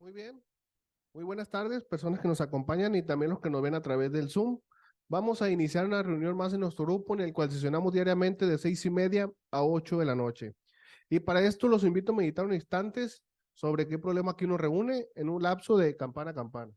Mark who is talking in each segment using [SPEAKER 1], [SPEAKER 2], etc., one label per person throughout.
[SPEAKER 1] Muy bien, muy buenas tardes, personas que nos acompañan y también los que nos ven a través del Zoom. Vamos a iniciar una reunión más en nuestro grupo en el cual sesionamos diariamente de 6:30 a 8 de la noche. Y para esto los invito a meditar unos instantes sobre qué problema aquí nos reúne en un lapso de campana a campana.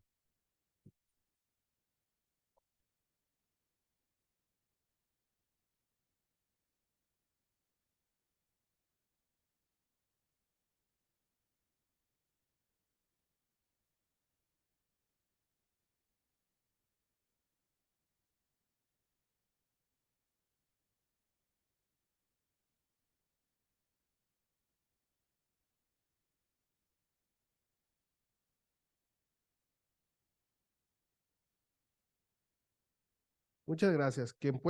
[SPEAKER 1] Muchas gracias. Quien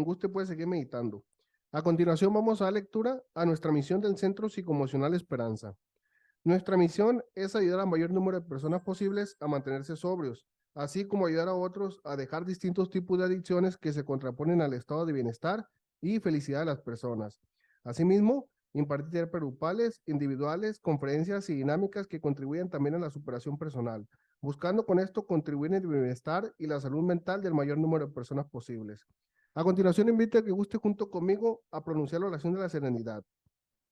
[SPEAKER 1] guste puede seguir meditando. A continuación vamos a dar lectura a nuestra misión del Centro Psicoemocional Esperanza. Nuestra misión es ayudar al mayor número de personas posibles a mantenerse sobrios, así como ayudar a otros a dejar distintos tipos de adicciones que se contraponen al estado de bienestar y felicidad de las personas. Asimismo, impartir terapias grupales, individuales, conferencias y dinámicas que contribuyan también a la superación personal, buscando con esto contribuir en el bienestar y la salud mental del mayor número de personas posibles. A continuación, invito a que guste junto conmigo a pronunciar la oración de la serenidad.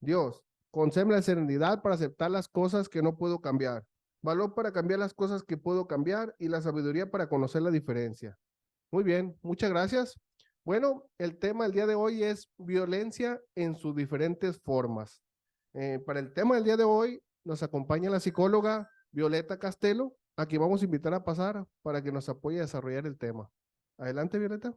[SPEAKER 1] Dios, concédeme la serenidad para aceptar las cosas que no puedo cambiar, valor para cambiar las cosas que puedo cambiar y la sabiduría para conocer la diferencia. Muy bien, muchas gracias. Bueno, el tema del día de hoy es violencia en sus diferentes formas. Para el tema del día de hoy nos acompaña la psicóloga Violeta Castelo, a quien vamos a invitar a pasar para que nos apoye a desarrollar el tema. Adelante, Violeta.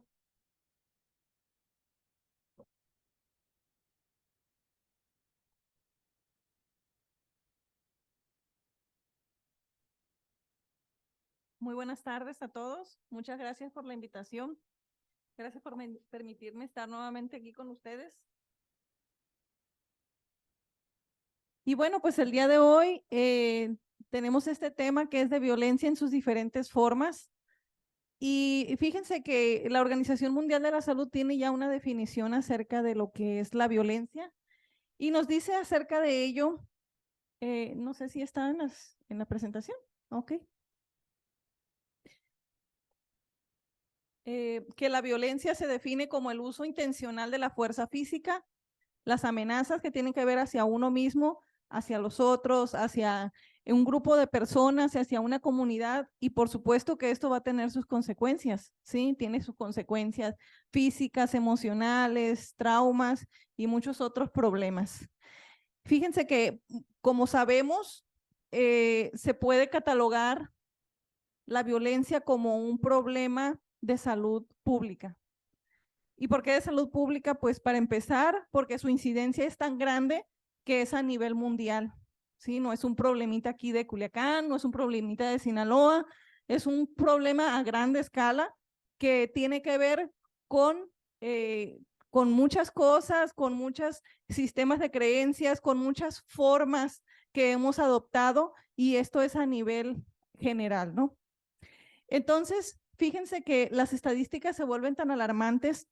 [SPEAKER 2] Muy buenas tardes a todos. Muchas gracias por la invitación. Gracias por permitirme estar nuevamente aquí con ustedes. Y bueno, pues el día de hoy tenemos este tema que es de violencia en sus diferentes formas. Y fíjense que la Organización Mundial de la Salud tiene ya una definición acerca de lo que es la violencia y nos dice acerca de ello, no sé si está en la presentación. Ok. Que la violencia se define como el uso intencional de la fuerza física, las amenazas que tienen que ver hacia uno mismo, hacia los otros, hacia un grupo de personas, hacia una comunidad, y por supuesto que esto va a tener sus consecuencias, ¿sí? Tiene sus consecuencias físicas, emocionales, traumas y muchos otros problemas. Fíjense que, como sabemos, se puede catalogar la violencia como un problema de salud pública. ¿Y por qué de salud pública? Pues para empezar, porque su incidencia es tan grande que es a nivel mundial, ¿sí? No es un problemita aquí de Culiacán, no es un problemita de Sinaloa, es un problema a grande escala que tiene que ver con, eh, con muchas cosas, con muchos sistemas de creencias, con muchas formas que hemos adoptado y esto es a nivel general, ¿no? Entonces, fíjense que las estadísticas se vuelven tan alarmantes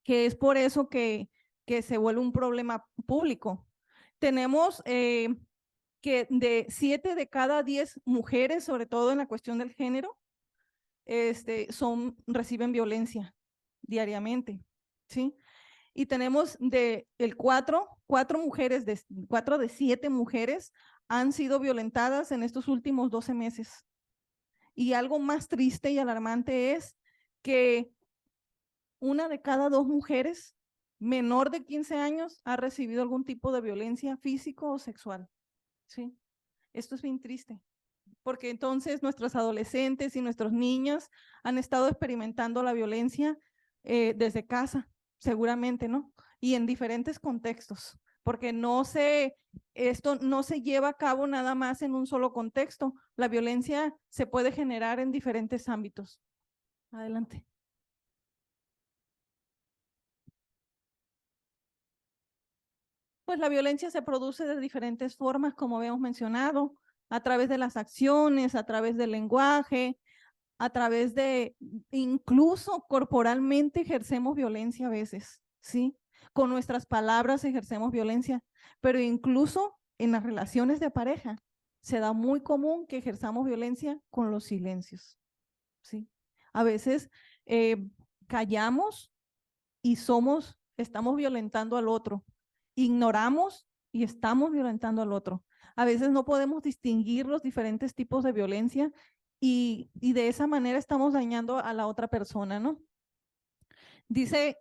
[SPEAKER 2] que es por eso que se vuelve un problema público. Tenemos que de 7 de cada 10 mujeres, sobre todo en la cuestión del género, reciben violencia diariamente, ¿sí? Y tenemos cuatro mujeres, 4 de 7 mujeres han sido violentadas en estos últimos 12 meses. Y algo más triste y alarmante es que una de cada 2 mujeres menor de 15 años ha recibido algún tipo de violencia físico o sexual, ¿sí? Esto es bien triste, porque entonces nuestros adolescentes y nuestros niños han estado experimentando la violencia desde casa, seguramente, ¿no? Y en diferentes contextos, porque esto no se lleva a cabo nada más en un solo contexto. La violencia se puede generar en diferentes ámbitos. Adelante. Pues la violencia se produce de diferentes formas, como habíamos mencionado, a través de las acciones, a través del lenguaje, a través de, incluso corporalmente ejercemos violencia a veces, ¿sí? Con nuestras palabras ejercemos violencia, pero incluso en las relaciones de pareja. se da muy común que ejerzamos violencia con los silencios, ¿sí? A veces callamos y estamos violentando al otro. Ignoramos y estamos violentando al otro. A veces no podemos distinguir los diferentes tipos de violencia y de esa manera estamos dañando a la otra persona, ¿no? Dice,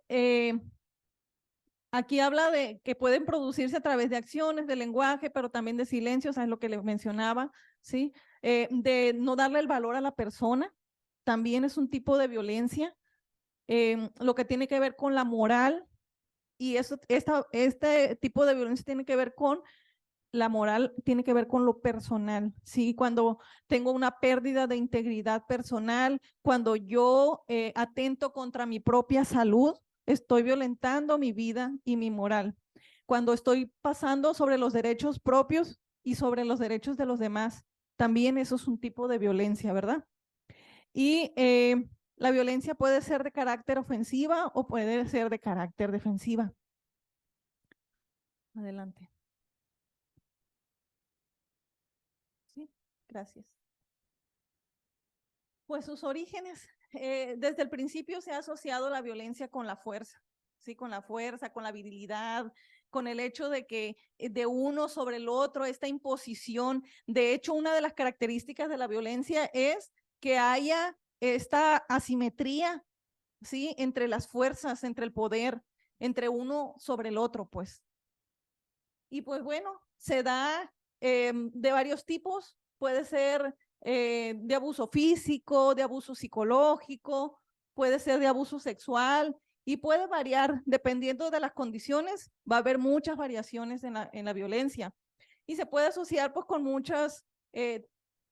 [SPEAKER 2] aquí habla de que pueden producirse a través de acciones, de lenguaje, pero también de silencios, es lo que le mencionaba, ¿sí? De no darle el valor a la persona, también es un tipo de violencia. Lo que tiene que ver con la moral, y este tipo de violencia tiene que ver con la moral, tiene que ver con lo personal, ¿sí? Cuando tengo una pérdida de integridad personal, cuando yo atento contra mi propia salud, estoy violentando mi vida y mi moral. Cuando estoy pasando sobre los derechos propios y sobre los derechos de los demás, también eso es un tipo de violencia, ¿verdad? Y la violencia puede ser de carácter ofensiva o puede ser de carácter defensiva. Adelante. Sí, gracias. Pues sus orígenes, desde el principio se ha asociado la violencia con la fuerza, ¿sí? Con la fuerza, con la virilidad, con el hecho de que de uno sobre el otro, esta imposición. De hecho, una de las características de la violencia es que haya esta asimetría, ¿sí? Entre las fuerzas, entre el poder, entre uno sobre el otro, pues. Y pues bueno, se da de varios tipos, puede ser de abuso físico, de abuso psicológico, puede ser de abuso sexual y puede variar dependiendo de las condiciones, va a haber muchas variaciones en la violencia y se puede asociar pues con muchos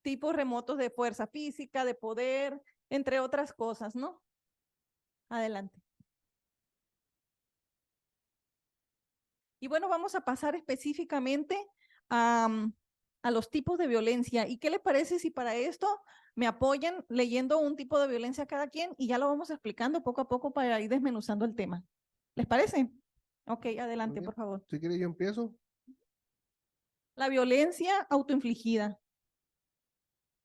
[SPEAKER 2] tipos remotos de fuerza física, de poder, entre otras cosas, ¿no? Adelante. Y bueno, vamos a pasar específicamente a los tipos de violencia. ¿Y qué le parece si para esto me apoyan leyendo un tipo de violencia a cada quien y ya lo vamos explicando poco a poco para ir desmenuzando el tema? ¿Les parece? Ok, adelante, por favor.
[SPEAKER 1] Si quiere, yo empiezo.
[SPEAKER 2] La violencia autoinfligida.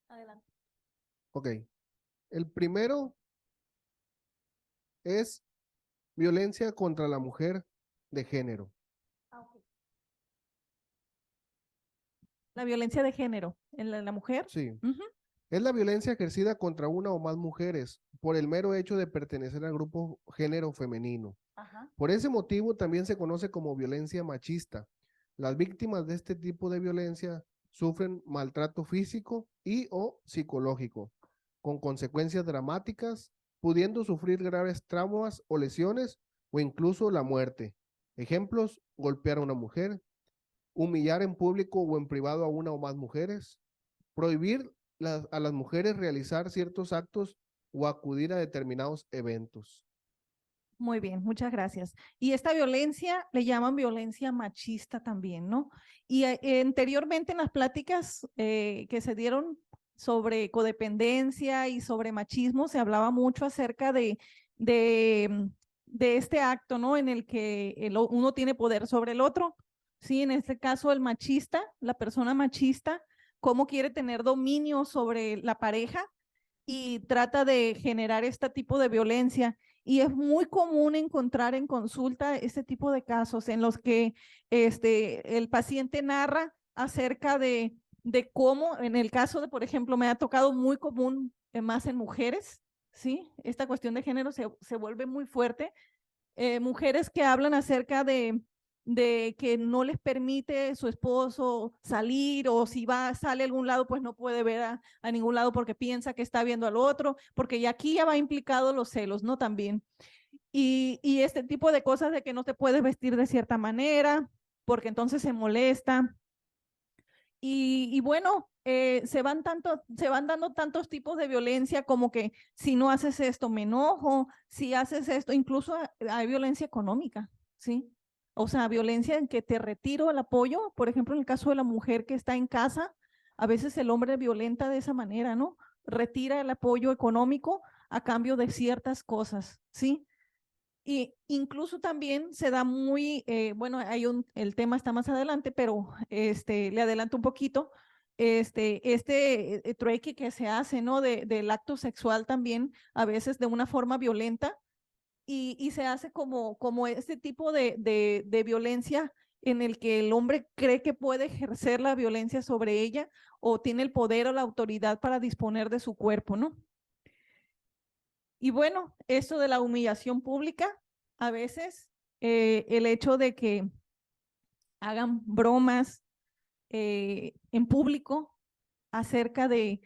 [SPEAKER 2] Adelante.
[SPEAKER 1] Ok. El primero es violencia contra la mujer de género.
[SPEAKER 2] Okay. La violencia de género en la mujer.
[SPEAKER 1] Sí. Es la violencia ejercida contra una o más mujeres por el mero hecho de pertenecer al grupo género femenino.
[SPEAKER 2] Ajá.
[SPEAKER 1] Por ese motivo también se conoce como violencia machista. Las víctimas de este tipo de violencia sufren maltrato físico y o psicológico, con consecuencias dramáticas, pudiendo sufrir graves traumas o lesiones o incluso la muerte. Ejemplos: golpear a una mujer, humillar en público o en privado a una o más mujeres, prohibir a las mujeres realizar ciertos actos o acudir a determinados eventos.
[SPEAKER 2] Muy bien, muchas gracias. Y esta violencia le llaman violencia machista también, ¿no? Y anteriormente en las pláticas que se dieron sobre codependencia y sobre machismo, se hablaba mucho acerca de este acto, ¿no? En el que uno tiene poder sobre el otro. Sí, en este caso el machista, la persona machista, cómo quiere tener dominio sobre la pareja y trata de generar este tipo de violencia. Y es muy común encontrar en consulta este tipo de casos en los que el paciente narra acerca de cómo, en el caso de, por ejemplo, me ha tocado muy común más en mujeres, ¿sí? Esta cuestión de género se vuelve muy fuerte. Mujeres que hablan acerca de que no les permite su esposo salir o si sale a algún lado, pues no puede ver a ningún lado porque piensa que está viendo al otro, porque ya aquí ya va implicado los celos, ¿no? También. Y este tipo de cosas de que no te puedes vestir de cierta manera, porque entonces se molesta. Y bueno, se van dando tantos tipos de violencia como que si no haces esto me enojo, si haces esto, incluso hay violencia económica, ¿sí? O sea, violencia en que te retiro el apoyo, por ejemplo, en el caso de la mujer que está en casa, a veces el hombre violenta de esa manera, ¿no? Retira el apoyo económico a cambio de ciertas cosas, ¿sí? Y incluso también se da muy, bueno, el tema está más adelante, pero le adelanto un poquito. trueque que se hace, ¿no? Del acto sexual también, a veces de una forma violenta, y se hace como este tipo de violencia en el que el hombre cree que puede ejercer la violencia sobre ella o tiene el poder o la autoridad para disponer de su cuerpo, ¿no? Y bueno, esto de la humillación pública, a veces el hecho de que hagan bromas en público acerca de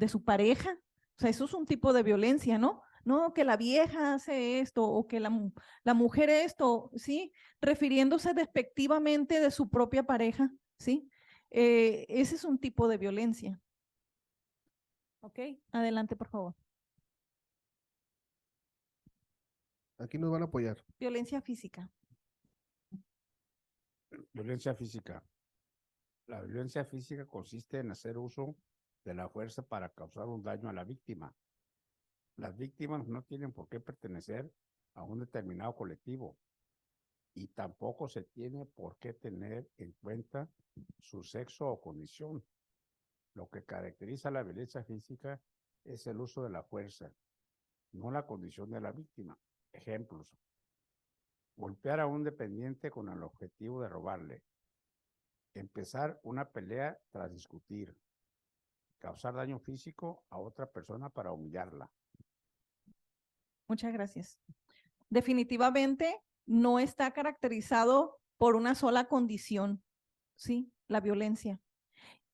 [SPEAKER 2] su pareja, o sea, eso es un tipo de violencia, ¿no? No, que la vieja hace esto o que la mujer esto, ¿sí? Refiriéndose despectivamente de su propia pareja, ¿sí? Ese es un tipo de violencia. ¿Ok? Adelante, por favor.
[SPEAKER 1] Aquí nos van a apoyar.
[SPEAKER 2] Violencia física.
[SPEAKER 3] Violencia física. La violencia física consiste en hacer uso de la fuerza para causar un daño a la víctima. Las víctimas no tienen por qué pertenecer a un determinado colectivo y tampoco se tiene por qué tener en cuenta su sexo o condición. Lo que caracteriza la violencia física es el uso de la fuerza, no la condición de la víctima. Ejemplos: golpear a un dependiente con el objetivo de robarle, empezar una pelea tras discutir, causar daño físico a otra persona para humillarla.
[SPEAKER 2] Muchas gracias. Definitivamente no está caracterizado por una sola condición, ¿sí? La violencia.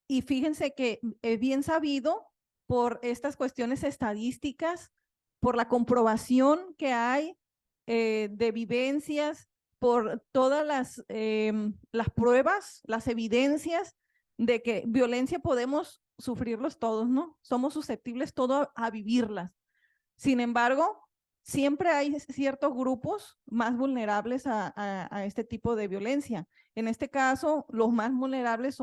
[SPEAKER 2] Y fíjense que es bien sabido por estas cuestiones estadísticas, por la comprobación que hay de vivencias, por todas las pruebas, las evidencias de que violencia podemos sufrirlos todos, ¿no? Somos susceptibles todos a vivirlas. Sin embargo, siempre hay ciertos grupos más vulnerables a este tipo de violencia. En este caso, los más vulnerables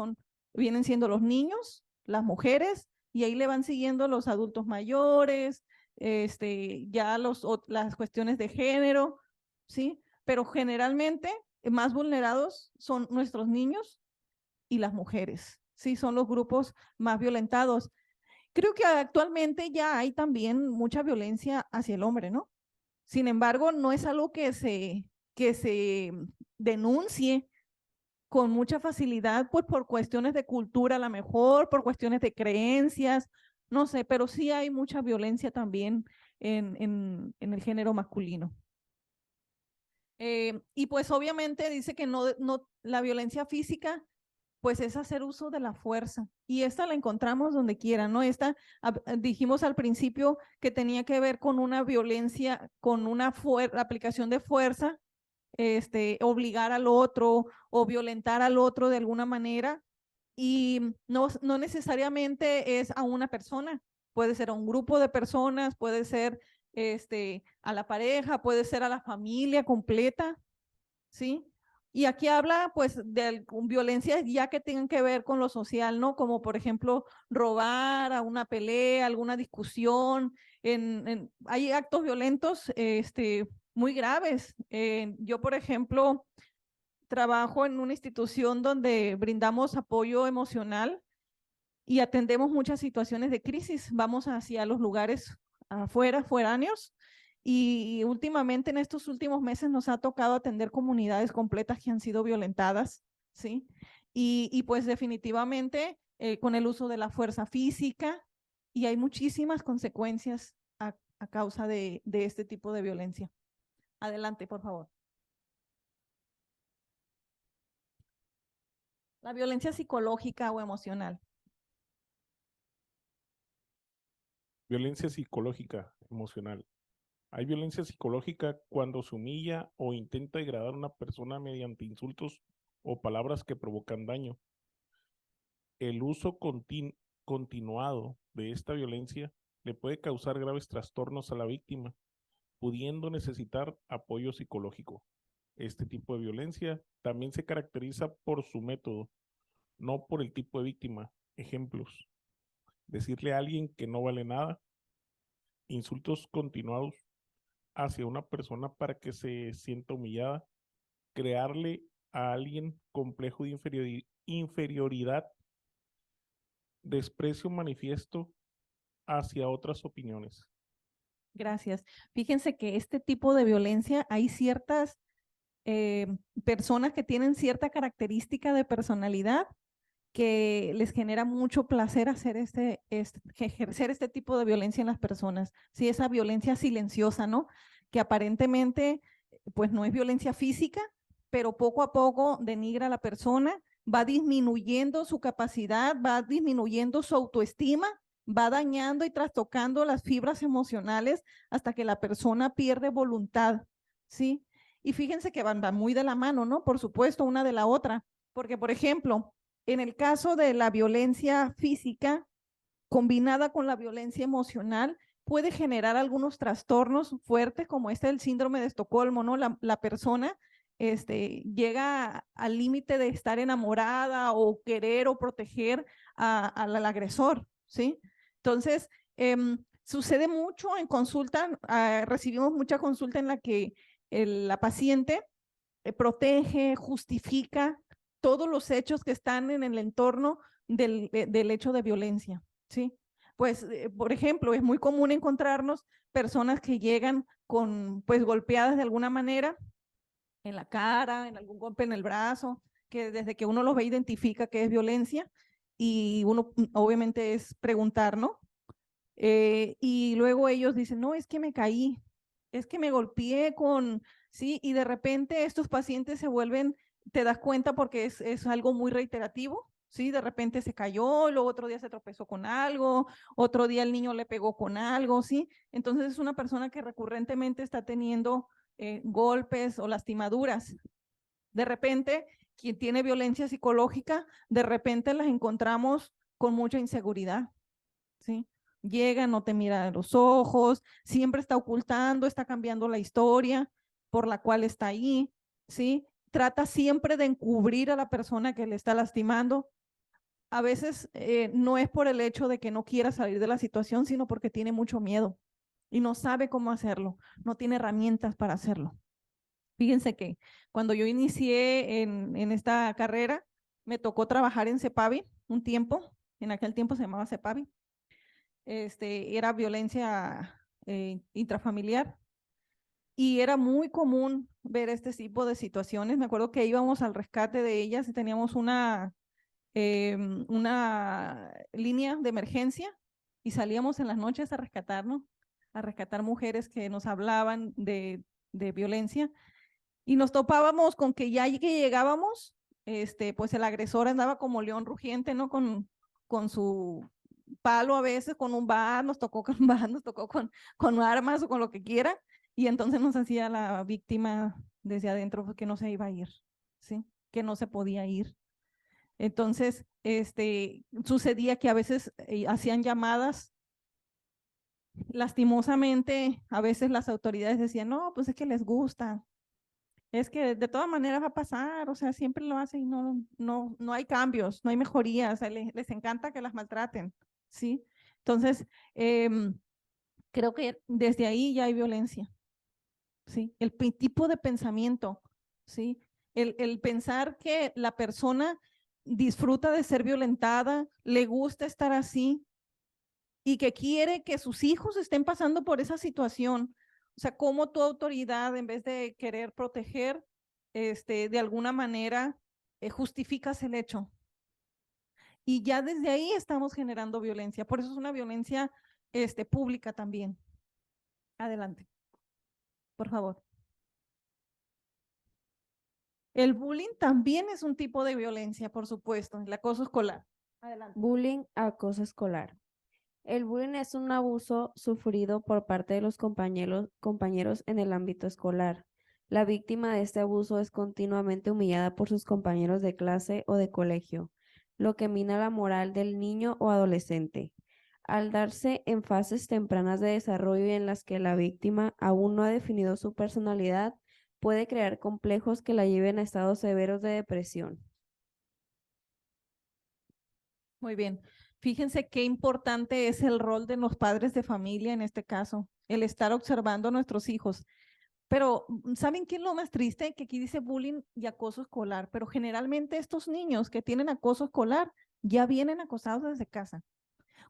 [SPEAKER 2] vienen siendo los niños, las mujeres, y ahí le van siguiendo los adultos mayores, ya las cuestiones de género, ¿sí? Pero generalmente más vulnerados son nuestros niños y las mujeres, ¿sí? Son los grupos más violentados. Creo que actualmente ya hay también mucha violencia hacia el hombre, ¿no? Sin embargo, no es algo que se denuncie con mucha facilidad, pues por cuestiones de cultura a lo mejor, por cuestiones de creencias, no sé, pero sí hay mucha violencia también en el género masculino. Y pues obviamente dice que la violencia física pues es hacer uso de la fuerza. Y esta la encontramos donde quiera, ¿no? Dijimos al principio que tenía que ver con una violencia, con una aplicación de fuerza, obligar al otro o violentar al otro de alguna manera. Y no necesariamente es a una persona, puede ser a un grupo de personas, puede ser a la pareja, puede ser a la familia completa, ¿sí? Y aquí habla pues de violencias ya que tengan que ver con lo social, ¿no? Como por ejemplo robar a una pelea, alguna discusión. Hay actos violentos muy graves. Yo, por ejemplo, trabajo en una institución donde brindamos apoyo emocional y atendemos muchas situaciones de crisis. Vamos hacia los lugares afuera, foráneos, y últimamente en estos últimos meses nos ha tocado atender comunidades completas que han sido violentadas, ¿sí? Y pues definitivamente con el uso de la fuerza física, y hay muchísimas consecuencias a causa de este tipo de violencia. Adelante, por favor. La violencia psicológica o emocional.
[SPEAKER 4] Violencia psicológica, emocional. Hay violencia psicológica cuando se humilla o intenta degradar a una persona mediante insultos o palabras que provocan daño. El uso continuado de esta violencia le puede causar graves trastornos a la víctima, pudiendo necesitar apoyo psicológico. Este tipo de violencia también se caracteriza por su método, no por el tipo de víctima. Ejemplos: decirle a alguien que no vale nada, insultos continuados hacia una persona para que se sienta humillada, crearle a alguien complejo de inferioridad desprecio manifiesto hacia otras opiniones.
[SPEAKER 2] Gracias. Fíjense que este tipo de violencia hay ciertas personas que tienen cierta característica de personalidad que les genera mucho placer hacer ejercer este tipo de violencia en las personas. Sí, esa violencia silenciosa, ¿no? Que aparentemente, pues no es violencia física, pero poco a poco denigra a la persona, va disminuyendo su capacidad, va disminuyendo su autoestima, va dañando y trastocando las fibras emocionales hasta que la persona pierde voluntad, ¿sí? Y fíjense que van muy de la mano, ¿no? Por supuesto, una de la otra, porque, por ejemplo, en el caso de la violencia física combinada con la violencia emocional, puede generar algunos trastornos fuertes como del síndrome de Estocolmo, ¿no? La persona llega al límite de estar enamorada o querer o proteger al agresor, ¿sí? Entonces, sucede mucho en consulta, recibimos mucha consulta en la que la paciente protege, justifica todos los hechos que están en el entorno del hecho de violencia, ¿sí? Pues, por ejemplo, es muy común encontrarnos personas que llegan con, pues, golpeadas de alguna manera en la cara, en algún golpe en el brazo, que desde que uno los ve identifica que es violencia y uno obviamente es preguntar, ¿no? Y luego ellos dicen, no, es que me caí, es que me golpeé con, sí, y de repente estos pacientes se vuelven, te das cuenta porque es algo muy reiterativo, sí, de repente se cayó, luego otro día se tropezó con algo, otro día el niño le pegó con algo, sí, entonces es una persona que recurrentemente está teniendo golpes o lastimaduras. De repente, quien tiene violencia psicológica, de repente las encontramos con mucha inseguridad, ¿sí? Llega, no te mira a los ojos, siempre está ocultando, está cambiando la historia por la cual está ahí, ¿sí? Trata siempre de encubrir a la persona que le está lastimando. A veces no es por el hecho de que no quiera salir de la situación, sino porque tiene mucho miedo y no sabe cómo hacerlo, no tiene herramientas para hacerlo. Fíjense que cuando yo inicié en esta carrera, me tocó trabajar en CEPAVI un tiempo, en aquel tiempo se llamaba CEPAVI, era violencia intrafamiliar y era muy común ver este tipo de situaciones. Me acuerdo que íbamos al rescate de ellas y teníamos una línea de emergencia y salíamos en las noches a rescatarnos, a rescatar mujeres que nos hablaban de violencia y nos topábamos con que ya que llegábamos, pues el agresor andaba como león rugiente, ¿no? Con su palo a veces, con un bat, nos tocó con bat, nos tocó con armas o con lo que quiera, y entonces nos hacía la víctima desde adentro pues, que no se iba a ir, ¿sí? Que no se podía ir. Entonces, sucedía que a veces hacían llamadas. Lastimosamente, a veces las autoridades decían, no, pues es que les gusta, es que de todas maneras va a pasar, o sea, siempre lo hacen y no hay cambios, no hay mejorías, o sea, les encanta que las maltraten, ¿sí? Entonces, creo que desde ahí ya hay violencia, ¿sí? El tipo de pensamiento, ¿sí? El pensar que la persona disfruta de ser violentada, le gusta estar así y que quiere que sus hijos estén pasando por esa situación. O sea, cómo tu autoridad, en vez de querer proteger, de alguna manera justificas el hecho. Y ya desde ahí estamos generando violencia. Por eso es una violencia pública también. Adelante, por favor. El bullying también es un tipo de violencia, por supuesto, el acoso escolar. Adelante.
[SPEAKER 5] Bullying, acoso escolar. El bullying es un abuso sufrido por parte de los compañeros en el ámbito escolar. La víctima de este abuso es continuamente humillada por sus compañeros de clase o de colegio, lo que mina la moral del niño o adolescente. Al darse en fases tempranas de desarrollo y en las que la víctima aún no ha definido su personalidad, puede crear complejos que la lleven a estados severos de depresión.
[SPEAKER 2] Muy bien. Fíjense qué importante es el rol de los padres de familia en este caso, el estar observando a nuestros hijos. Pero, ¿saben qué es lo más triste? Que aquí dice bullying y acoso escolar, pero generalmente estos niños que tienen acoso escolar ya vienen acosados desde casa.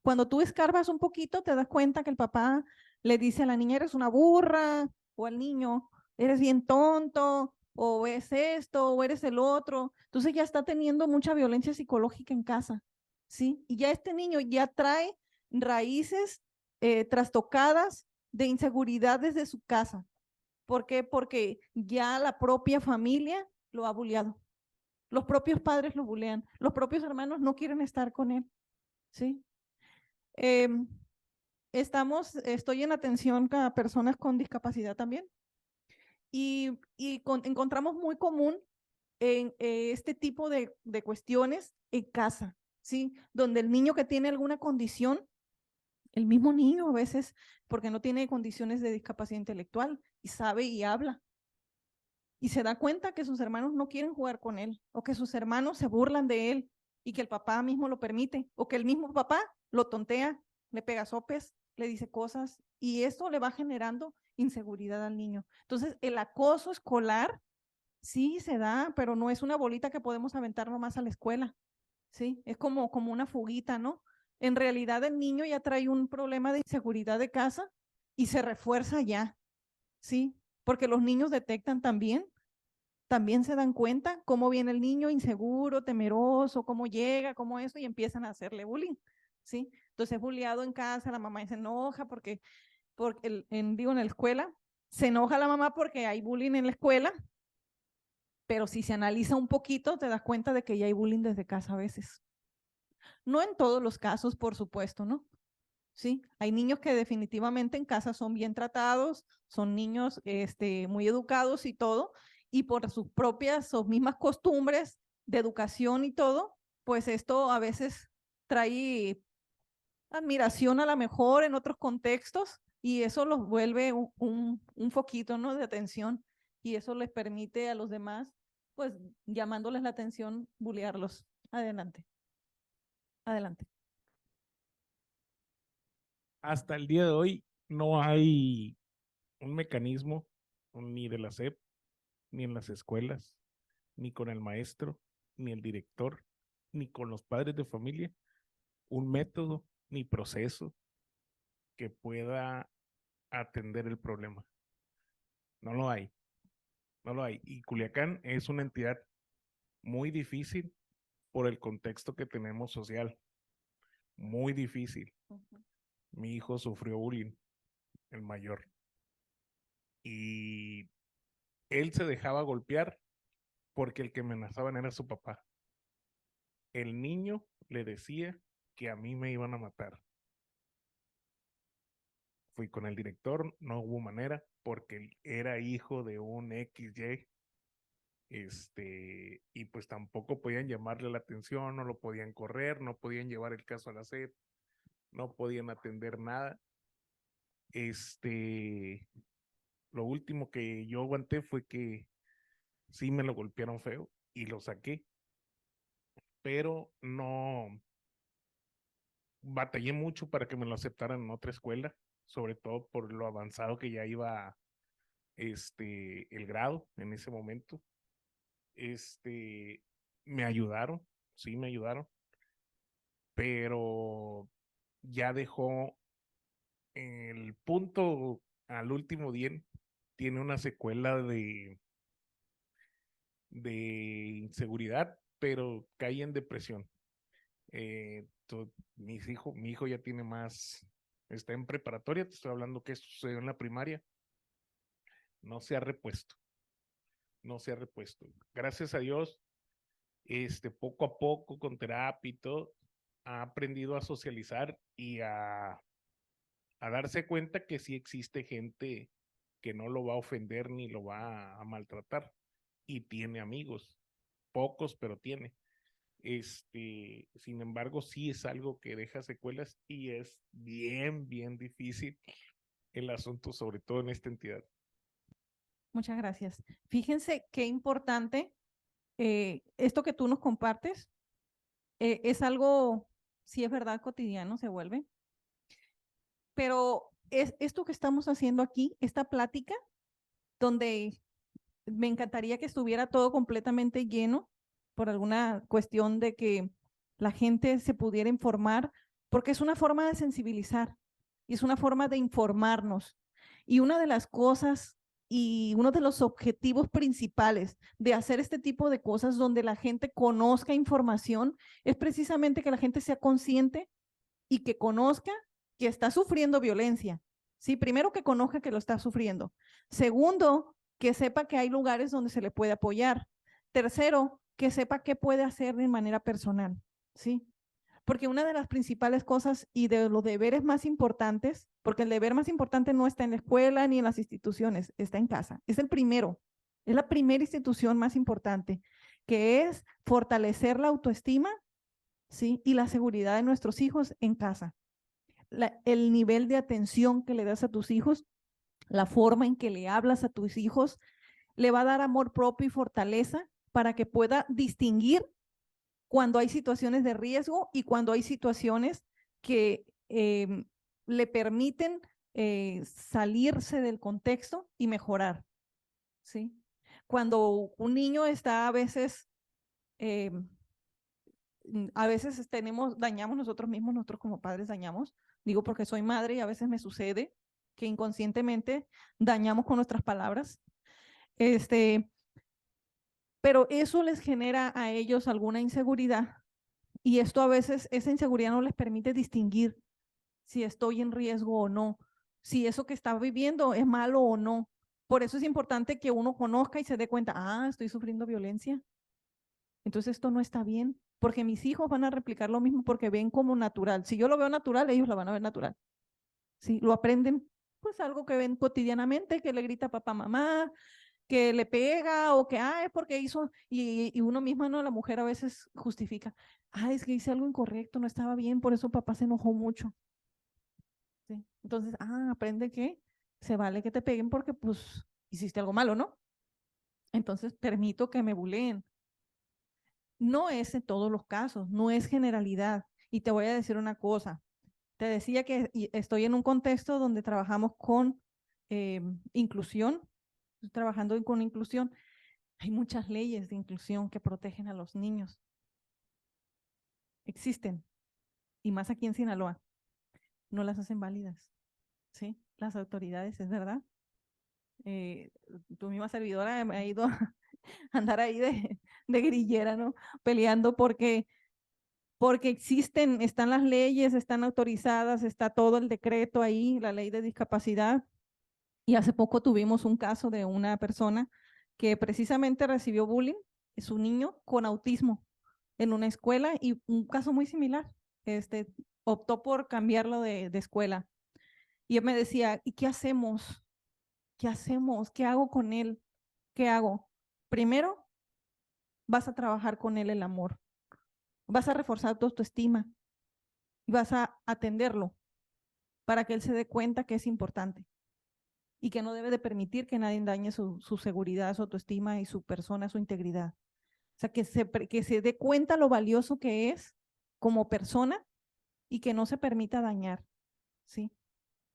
[SPEAKER 2] Cuando tú escarbas un poquito, te das cuenta que el papá le dice a la niña, eres una burra, o al niño, eres bien tonto, o es esto, o eres el otro. Entonces ya está teniendo mucha violencia psicológica en casa, ¿sí? Y ya este niño ya trae raíces trastocadas de inseguridad desde su casa. ¿Por qué? Porque ya la propia familia lo ha bulleado. Los propios padres lo bulean. Los propios hermanos no quieren estar con él, ¿sí? Estoy en atención a personas con discapacidad también y encontramos muy común en este tipo de cuestiones en casa, ¿sí? Donde el niño que tiene alguna condición, el mismo niño a veces, porque no tiene condiciones de discapacidad intelectual y sabe y habla, y se da cuenta que sus hermanos no quieren jugar con él, o que sus hermanos se burlan de él, y que el papá mismo lo permite, o que el mismo papá lo tontea, le pega sopes, le dice cosas, y esto le va generando inseguridad al niño. Entonces, el acoso escolar sí se da, pero no es una bolita que podemos aventar nomás a la escuela, ¿sí? Es como una fuguita, ¿no? En realidad el niño ya trae un problema de inseguridad de casa y se refuerza ya, ¿sí? Porque los niños detectan también se dan cuenta cómo viene el niño inseguro, temeroso, cómo llega, cómo eso, y empiezan a hacerle bullying, ¿sí? Entonces, bulleado en casa, la mamá se enoja porque en la escuela, se enoja la mamá porque hay bullying en la escuela, pero si se analiza un poquito, te das cuenta de que ya hay bullying desde casa a veces. No en todos los casos, por supuesto, ¿no? Sí, hay niños que definitivamente en casa son bien tratados, son niños muy educados y todo, y por sus propias o mismas costumbres de educación y todo, pues esto a veces trae admiración a lo mejor en otros contextos y eso los vuelve un foquito, ¿no? De atención y eso les permite a los demás, pues llamándoles la atención, bullearlos. Adelante. Adelante.
[SPEAKER 4] Hasta el día de hoy no hay un mecanismo ni de la SEP, ni en las escuelas, ni con el maestro, ni el director, ni con los padres de familia, un método ni proceso que pueda atender el problema. No lo hay, no lo hay. Y Culiacán es una entidad muy difícil por el contexto que tenemos social, muy difícil. Mi hijo sufrió bullying, el mayor, y él se dejaba golpear porque el que amenazaban era su papá. El niño le decía que a mí me iban a matar. Fui con el director, no hubo manera, porque él era hijo de un XY, y pues tampoco podían llamarle la atención, no lo podían correr, no podían llevar el caso a la SEP, no podían atender nada. Lo último que yo aguanté fue que sí me lo golpearon feo y lo saqué, pero no batallé mucho para que me lo aceptaran en otra escuela, sobre todo por lo avanzado que ya iba el grado en ese momento. Me ayudaron, sí me ayudaron, pero ya dejó el punto al último día, tiene una secuela de inseguridad, pero cae en depresión. Mi hijo ya tiene más, está en preparatoria, te estoy hablando que esto sucedió en la primaria, no se ha repuesto, no se ha repuesto. Gracias a Dios, poco a poco con terapia y todo, ha aprendido a socializar y a darse cuenta que sí existe gente que no lo va a ofender ni lo va a maltratar y tiene amigos, pocos, pero tiene. Sin embargo, sí es algo que deja secuelas y es bien, bien difícil el asunto, sobre todo en esta entidad.
[SPEAKER 2] Muchas gracias. Fíjense qué importante esto que tú nos compartes. Es algo, sí es verdad, cotidiano, se vuelve. Pero es esto que estamos haciendo aquí, esta plática, donde me encantaría que estuviera todo completamente lleno por alguna cuestión de que la gente se pudiera informar, porque es una forma de sensibilizar y es una forma de informarnos. Y una de las cosas y uno de los objetivos principales de hacer este tipo de cosas donde la gente conozca información es precisamente que la gente sea consciente y que conozca que está sufriendo violencia. Sí, primero que conozca que lo está sufriendo. Segundo, que sepa que hay lugares donde se le puede apoyar. Tercero, que sepa qué puede hacer de manera personal. Sí, porque una de las principales cosas y de los deberes más importantes, porque el deber más importante no está en la escuela ni en las instituciones, está en casa. Es el primero, es la primera institución más importante, que es fortalecer la autoestima, ¿sí? Y la seguridad de nuestros hijos en casa. El nivel de atención que le das a tus hijos, la forma en que le hablas a tus hijos, le va a dar amor propio y fortaleza para que pueda distinguir cuando hay situaciones de riesgo y cuando hay situaciones que le permiten salirse del contexto y mejorar, ¿sí? Cuando un niño está a veces dañamos nosotros mismos, nosotros como padres dañamos, digo porque soy madre y a veces me sucede que inconscientemente dañamos con nuestras palabras, pero eso les genera a ellos alguna inseguridad y esto a veces, esa inseguridad no les permite distinguir si estoy en riesgo o no, si eso que está viviendo es malo o no. Por eso es importante que uno conozca y se dé cuenta, estoy sufriendo violencia. Entonces esto no está bien, porque mis hijos van a replicar lo mismo porque ven como natural. Si yo lo veo natural, ellos lo van a ver natural. Si lo aprenden, pues algo que ven cotidianamente, que le grita papá, mamá, que le pega o que, es porque hizo, y uno mismo, no, la mujer a veces justifica, es que hice algo incorrecto, no estaba bien, por eso papá se enojó mucho. ¿Sí? Entonces, aprende que se vale que te peguen porque pues hiciste algo malo, ¿no? Entonces permito que me buleen. No es en todos los casos, no es generalidad. Y te voy a decir una cosa. Te decía que estoy en un contexto donde trabajamos con inclusión, estoy trabajando con inclusión. Hay muchas leyes de inclusión que protegen a los niños. Existen, y más aquí en Sinaloa. No las hacen válidas, ¿sí? Las autoridades, es verdad. Tu misma servidora me ha ido a andar ahí de grillera, ¿no? Peleando porque están las leyes, están autorizadas, está todo el decreto ahí, la ley de discapacidad. Y hace poco tuvimos un caso de una persona que precisamente recibió bullying, es un niño con autismo en una escuela y un caso muy similar. Optó por cambiarlo de escuela. Y él me decía, ¿y qué hacemos? ¿Qué hacemos? ¿Qué hago con él? ¿Qué hago? Primero, vas a trabajar con él el amor. Vas a reforzar tu autoestima y vas a atenderlo para que él se dé cuenta que es importante y que no debe de permitir que nadie dañe su seguridad, su autoestima y su persona, su integridad. O sea, que se dé cuenta lo valioso que es como persona y que no se permita dañar, ¿sí?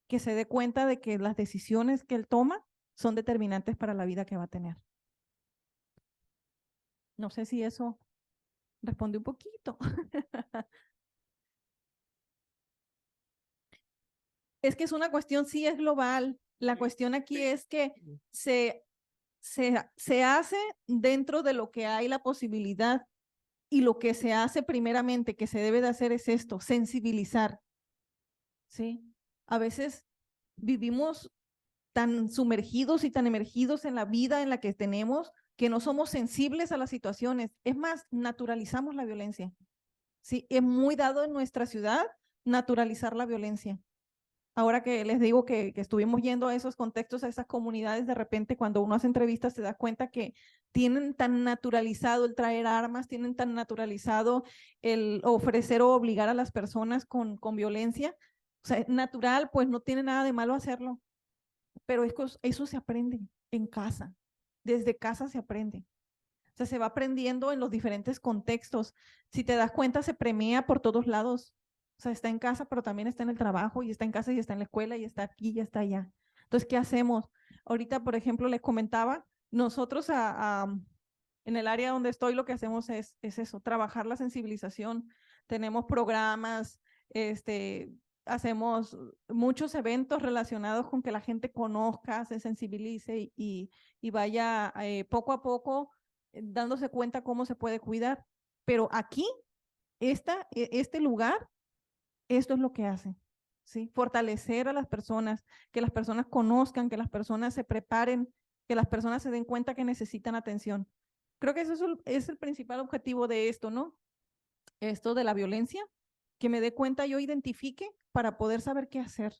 [SPEAKER 2] Que se dé cuenta de que las decisiones que él toma son determinantes para la vida que va a tener. No sé si eso responde un poquito. Es que es una cuestión, sí es global. La cuestión aquí es que se hace dentro de lo que hay la posibilidad y lo que se hace primeramente que se debe de hacer es esto, sensibilizar. ¿Sí? A veces vivimos tan sumergidos y tan emergidos en la vida en la que tenemos que no somos sensibles a las situaciones. Es más, naturalizamos la violencia. Sí, es muy dado en nuestra ciudad naturalizar la violencia. Ahora que les digo que estuvimos yendo a esos contextos, a esas comunidades, de repente cuando uno hace entrevistas se da cuenta que tienen tan naturalizado el traer armas, tienen tan naturalizado el ofrecer o obligar a las personas con violencia. O sea, es natural, pues no tiene nada de malo hacerlo, pero eso se aprende en casa, desde casa se aprende. O sea, se va aprendiendo en los diferentes contextos. Si te das cuenta, se premia por todos lados. O sea, está en casa, pero también está en el trabajo, y está en casa, y está en la escuela, y está aquí, y está allá. Entonces, ¿qué hacemos? Ahorita, por ejemplo, les comentaba, nosotros en el área donde estoy lo que hacemos es eso, trabajar la sensibilización tenemos programas, hacemos muchos eventos relacionados con que la gente conozca, se sensibilice y vaya poco a poco dándose cuenta cómo se puede cuidar. Pero aquí, este lugar, esto es lo que hace, ¿sí? Fortalecer a las personas, que las personas conozcan, que las personas se preparen, que las personas se den cuenta que necesitan atención. Creo que eso es el principal objetivo de esto, ¿no? Esto de la violencia, que me dé cuenta, yo identifique para poder saber qué hacer,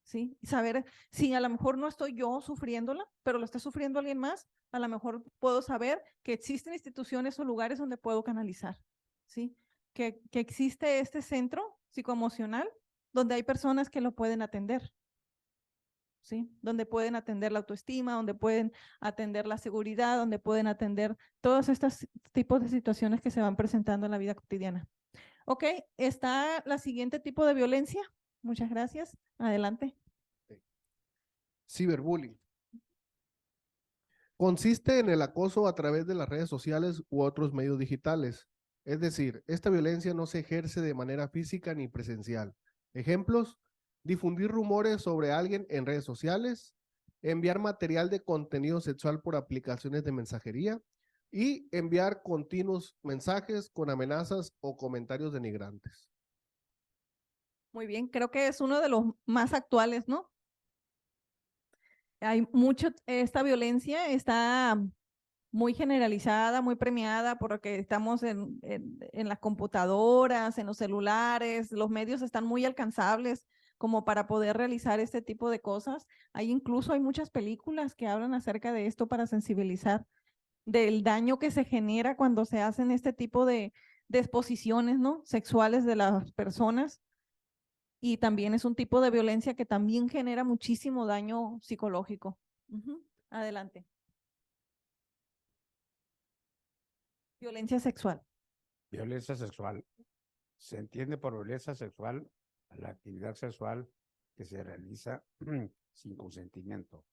[SPEAKER 2] ¿sí? Y saber si a lo mejor no estoy yo sufriéndola, pero lo está sufriendo alguien más, a lo mejor puedo saber que existen instituciones o lugares donde puedo canalizar, ¿sí? Que existe este centro psicoemocional donde hay personas que lo pueden atender, ¿sí? Donde pueden atender la autoestima, donde pueden atender la seguridad, donde pueden atender todos estos tipos de situaciones que se van presentando en la vida cotidiana. Ok, está la siguiente tipo de violencia. Muchas gracias. Adelante.
[SPEAKER 1] Ciberbullying. Consiste en el acoso a través de las redes sociales u otros medios digitales. Es decir, esta violencia no se ejerce de manera física ni presencial. Ejemplos: difundir rumores sobre alguien en redes sociales, enviar material de contenido sexual por aplicaciones de mensajería y enviar continuos mensajes con amenazas o comentarios denigrantes.
[SPEAKER 2] Muy bien, creo que es uno de los más actuales, ¿no? Hay esta violencia está muy generalizada, muy premiada, porque estamos en las computadoras, en los celulares, los medios están muy alcanzables como para poder realizar este tipo de cosas. Hay muchas películas que hablan acerca de esto para sensibilizar del daño que se genera cuando se hacen este tipo de exposiciones, ¿no? Sexuales de las personas. Y también es un tipo de violencia que también genera muchísimo daño psicológico. Adelante. Violencia sexual.
[SPEAKER 3] Violencia sexual. Se entiende por violencia sexual a la actividad sexual que se realiza sin consentimiento.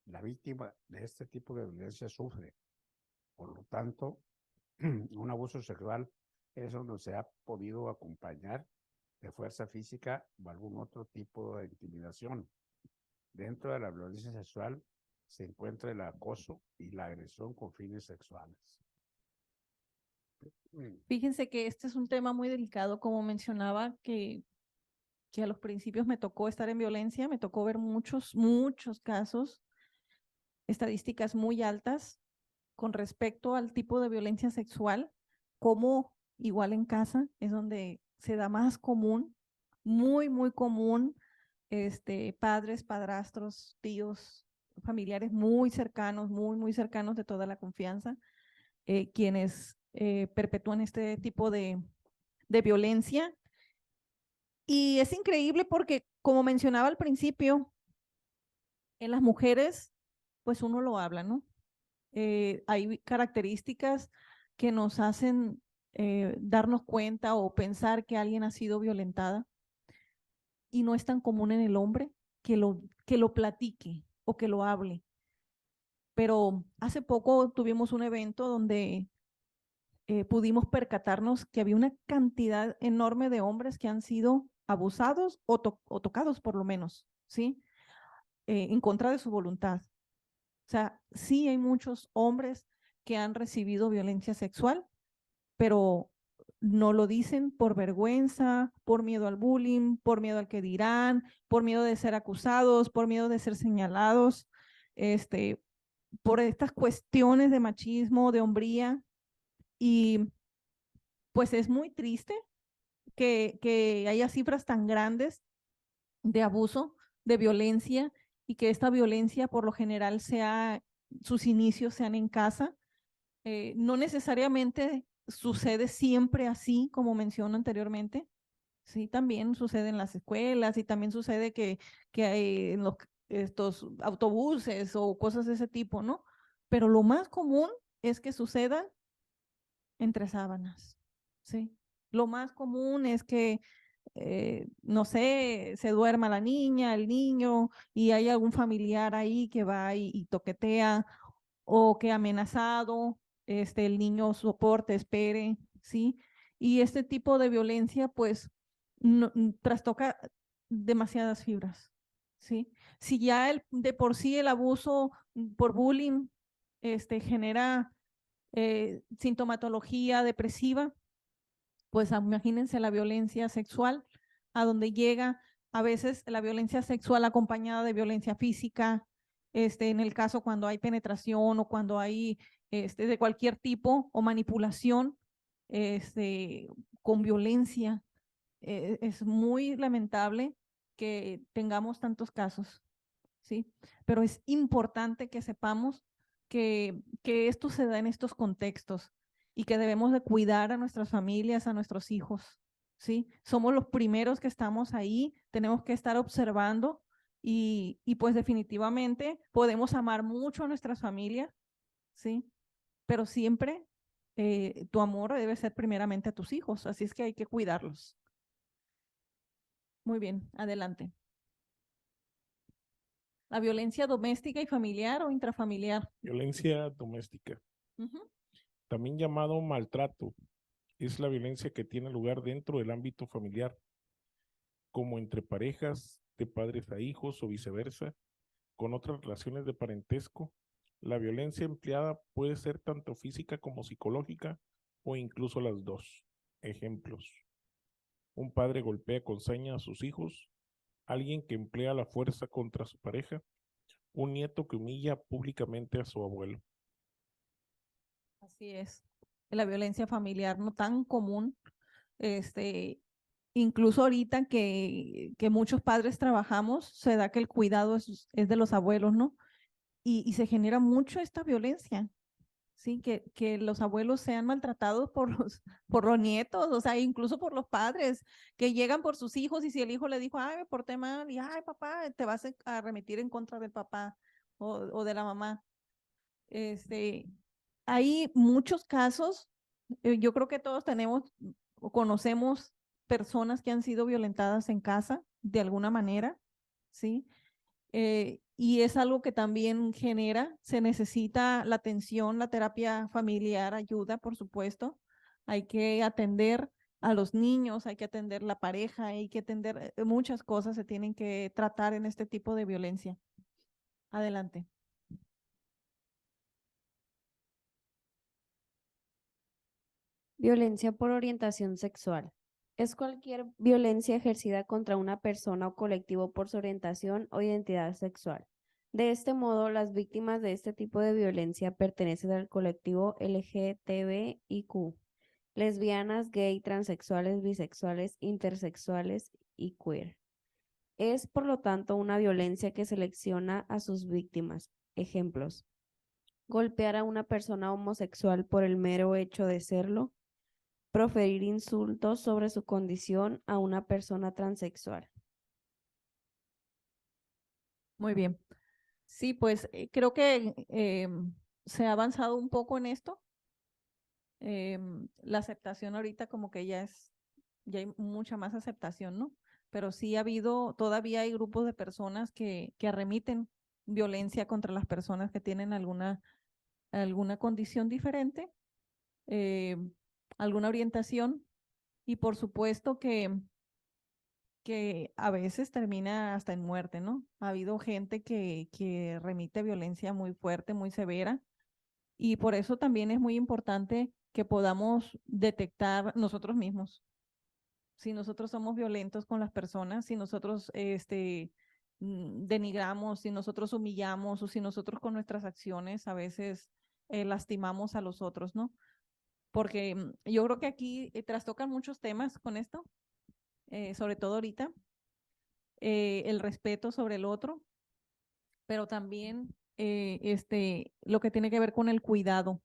[SPEAKER 3] La víctima de este tipo de violencia sufre. Por lo tanto, un abuso sexual es donde se ha podido acompañar de fuerza física o algún otro tipo de intimidación. Dentro de la violencia sexual se encuentra el acoso y la agresión con fines sexuales.
[SPEAKER 2] Fíjense que este es un tema muy delicado, como mencionaba, que a los principios me tocó estar en violencia, me tocó ver muchos casos, estadísticas muy altas con respecto al tipo de violencia sexual, como igual en casa es donde se da más común, muy común, padres, padrastros, tíos, familiares muy cercanos, muy cercanos de toda la confianza, quienes perpetúan este tipo de violencia. Y es increíble porque, como mencionaba al principio, en las mujeres, pues uno lo habla, ¿no? Hay características que nos hacen darnos cuenta o pensar que alguien ha sido violentada y no es tan común en el hombre que lo platique o que lo hable. Pero hace poco tuvimos un evento donde pudimos percatarnos que había una cantidad enorme de hombres que han sido abusados o tocados por lo menos, ¿sí? En contra de su voluntad. O sea, sí hay muchos hombres que han recibido violencia sexual, pero no lo dicen por vergüenza, por miedo al bullying, por miedo al que dirán, por miedo de ser acusados, por miedo de ser señalados, por estas cuestiones de machismo, de hombría. Y pues es muy triste que haya cifras tan grandes de abuso, de violencia, y que esta violencia por lo general sus inicios sean en casa. No necesariamente sucede siempre así, como menciono anteriormente. Sí, también sucede en las escuelas y también sucede que hay en estos autobuses o cosas de ese tipo, ¿no? Pero lo más común es que sucedan entre sábanas, ¿sí? Lo más común es que no sé, se duerma la niña, el niño, y hay algún familiar ahí que va y toquetea, o que amenazado, el niño soporte, espere, ¿sí? Y este tipo de violencia, pues, trastoca demasiadas fibras, ¿sí? Si ya de por sí el abuso por bullying genera sintomatología depresiva, pues imagínense la violencia sexual, a donde llega a veces la violencia sexual acompañada de violencia física, en el caso cuando hay penetración o cuando hay de cualquier tipo o manipulación con violencia. Es muy lamentable que tengamos tantos casos, ¿sí? Pero es importante que sepamos que esto se da en estos contextos y que debemos de cuidar a nuestras familias, a nuestros hijos, ¿sí? Somos los primeros que estamos ahí, tenemos que estar observando y pues definitivamente podemos amar mucho a nuestras familias, ¿sí? Pero siempre tu amor debe ser primeramente a tus hijos, así es que hay que cuidarlos. Muy bien, adelante. La violencia doméstica y familiar o intrafamiliar.
[SPEAKER 4] Violencia doméstica,
[SPEAKER 2] Ujú.
[SPEAKER 4] también llamado maltrato, es la violencia que tiene lugar dentro del ámbito familiar, como entre parejas, de padres a hijos o viceversa, con otras relaciones de parentesco. La violencia empleada puede ser tanto física como psicológica o incluso las dos. Ejemplos: un padre golpea con saña a sus hijos, alguien que emplea la fuerza contra su pareja, un nieto que humilla públicamente a su abuelo.
[SPEAKER 2] Así es. La violencia familiar no tan común, incluso ahorita que muchos padres trabajamos, se da que el cuidado es de los abuelos, ¿no? Y se genera mucho esta violencia, ¿sí? Que los abuelos sean maltratados por los nietos, o sea, incluso por los padres, que llegan por sus hijos y si el hijo le dijo, ay, me porté mal, y ay, papá, te vas a remitir en contra del papá o de la mamá. Hay muchos casos, yo creo que todos tenemos o conocemos personas que han sido violentadas en casa de alguna manera, ¿sí? Y es algo que también se necesita la atención, la terapia familiar, ayuda, por supuesto. Hay que atender a los niños, hay que atender la pareja, hay que atender muchas cosas se tienen que tratar en este tipo de violencia. Adelante.
[SPEAKER 5] Violencia por orientación sexual. Es cualquier violencia ejercida contra una persona o colectivo por su orientación o identidad sexual. De este modo, las víctimas de este tipo de violencia pertenecen al colectivo LGTBIQ, lesbianas, gay, transexuales, bisexuales, intersexuales y queer. Es, por lo tanto, una violencia que selecciona a sus víctimas. Ejemplos: golpear a una persona homosexual por el mero hecho de serlo, proferir insultos sobre su condición a una persona transexual.
[SPEAKER 2] Muy bien. Sí, pues creo que se ha avanzado un poco en esto. La aceptación ahorita como que ya hay mucha más aceptación, ¿no? Pero sí todavía hay grupos de personas que arremiten violencia contra las personas que tienen alguna condición diferente, eh, alguna orientación, y por supuesto que a veces termina hasta en muerte, ¿no? Ha habido gente que remite violencia muy fuerte, muy severa, y por eso también es muy importante que podamos detectar nosotros mismos. Si nosotros somos violentos con las personas, si nosotros denigramos, si nosotros humillamos o si nosotros con nuestras acciones a veces lastimamos a los otros, ¿no? Porque yo creo que aquí trastocan muchos temas con esto, sobre todo ahorita, el respeto sobre el otro, pero también lo que tiene que ver con el cuidado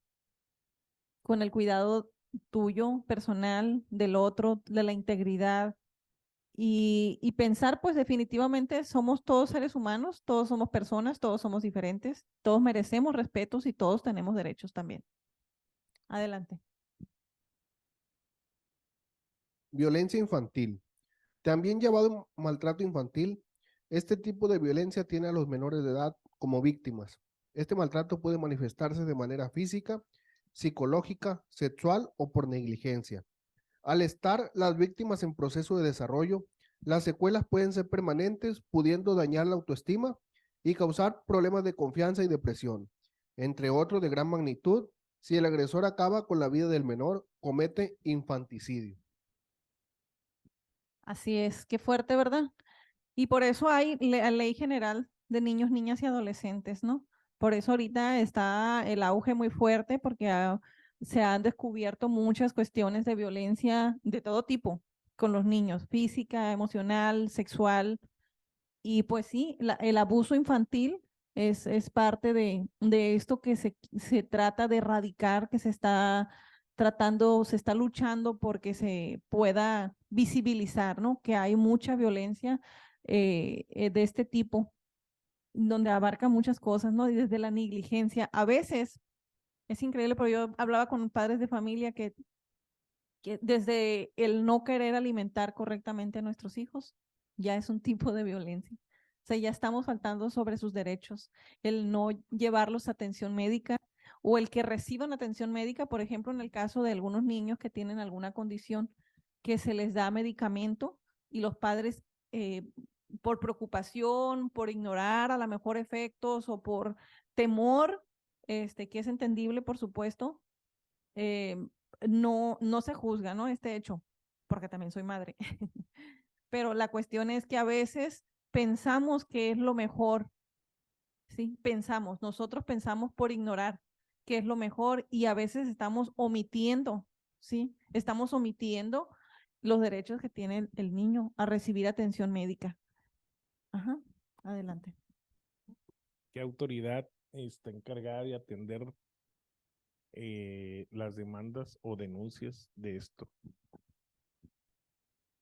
[SPEAKER 2] tuyo, personal, del otro, de la integridad y pensar, pues definitivamente somos todos seres humanos, todos somos personas, todos somos diferentes, todos merecemos respetos y todos tenemos derechos también. Adelante.
[SPEAKER 1] Violencia infantil. También llamado maltrato infantil, este tipo de violencia tiene a los menores de edad como víctimas. Este maltrato puede manifestarse de manera física, psicológica, sexual o por negligencia. Al estar las víctimas en proceso de desarrollo, las secuelas pueden ser permanentes, pudiendo dañar la autoestima y causar problemas de confianza y depresión, entre otros de gran magnitud, si el agresor acaba con la vida del menor, comete infanticidio.
[SPEAKER 2] Así es, qué fuerte, ¿verdad? Y por eso hay ley general de niños, niñas y adolescentes, ¿no? Por eso ahorita está el auge muy fuerte porque se han descubierto muchas cuestiones de violencia de todo tipo con los niños, física, emocional, sexual. Y pues sí, el abuso infantil es parte de esto que se trata de erradicar, que se está tratando, se está luchando porque se pueda visibilizar, ¿no? Que hay mucha violencia de este tipo, donde abarca muchas cosas, ¿no? Y desde la negligencia. A veces, es increíble, pero yo hablaba con padres de familia que desde el no querer alimentar correctamente a nuestros hijos, ya es un tipo de violencia. O sea, ya estamos faltando sobre sus derechos, el no llevarlos a atención médica o el que reciban atención médica, por ejemplo, en el caso de algunos niños que tienen alguna condición que se les da medicamento y los padres por preocupación, por ignorar a lo mejor efectos o por temor, que es entendible, por supuesto, eh, no se juzga, ¿no? Este hecho, porque también soy madre. Pero la cuestión es que a veces pensamos que es lo mejor, ¿sí? Nosotros pensamos por ignorar que es lo mejor y a veces estamos omitiendo, ¿sí? Estamos omitiendo los derechos que tiene el niño a recibir atención médica. Ajá, adelante.
[SPEAKER 4] ¿Qué autoridad está encargada de atender las demandas o denuncias de esto?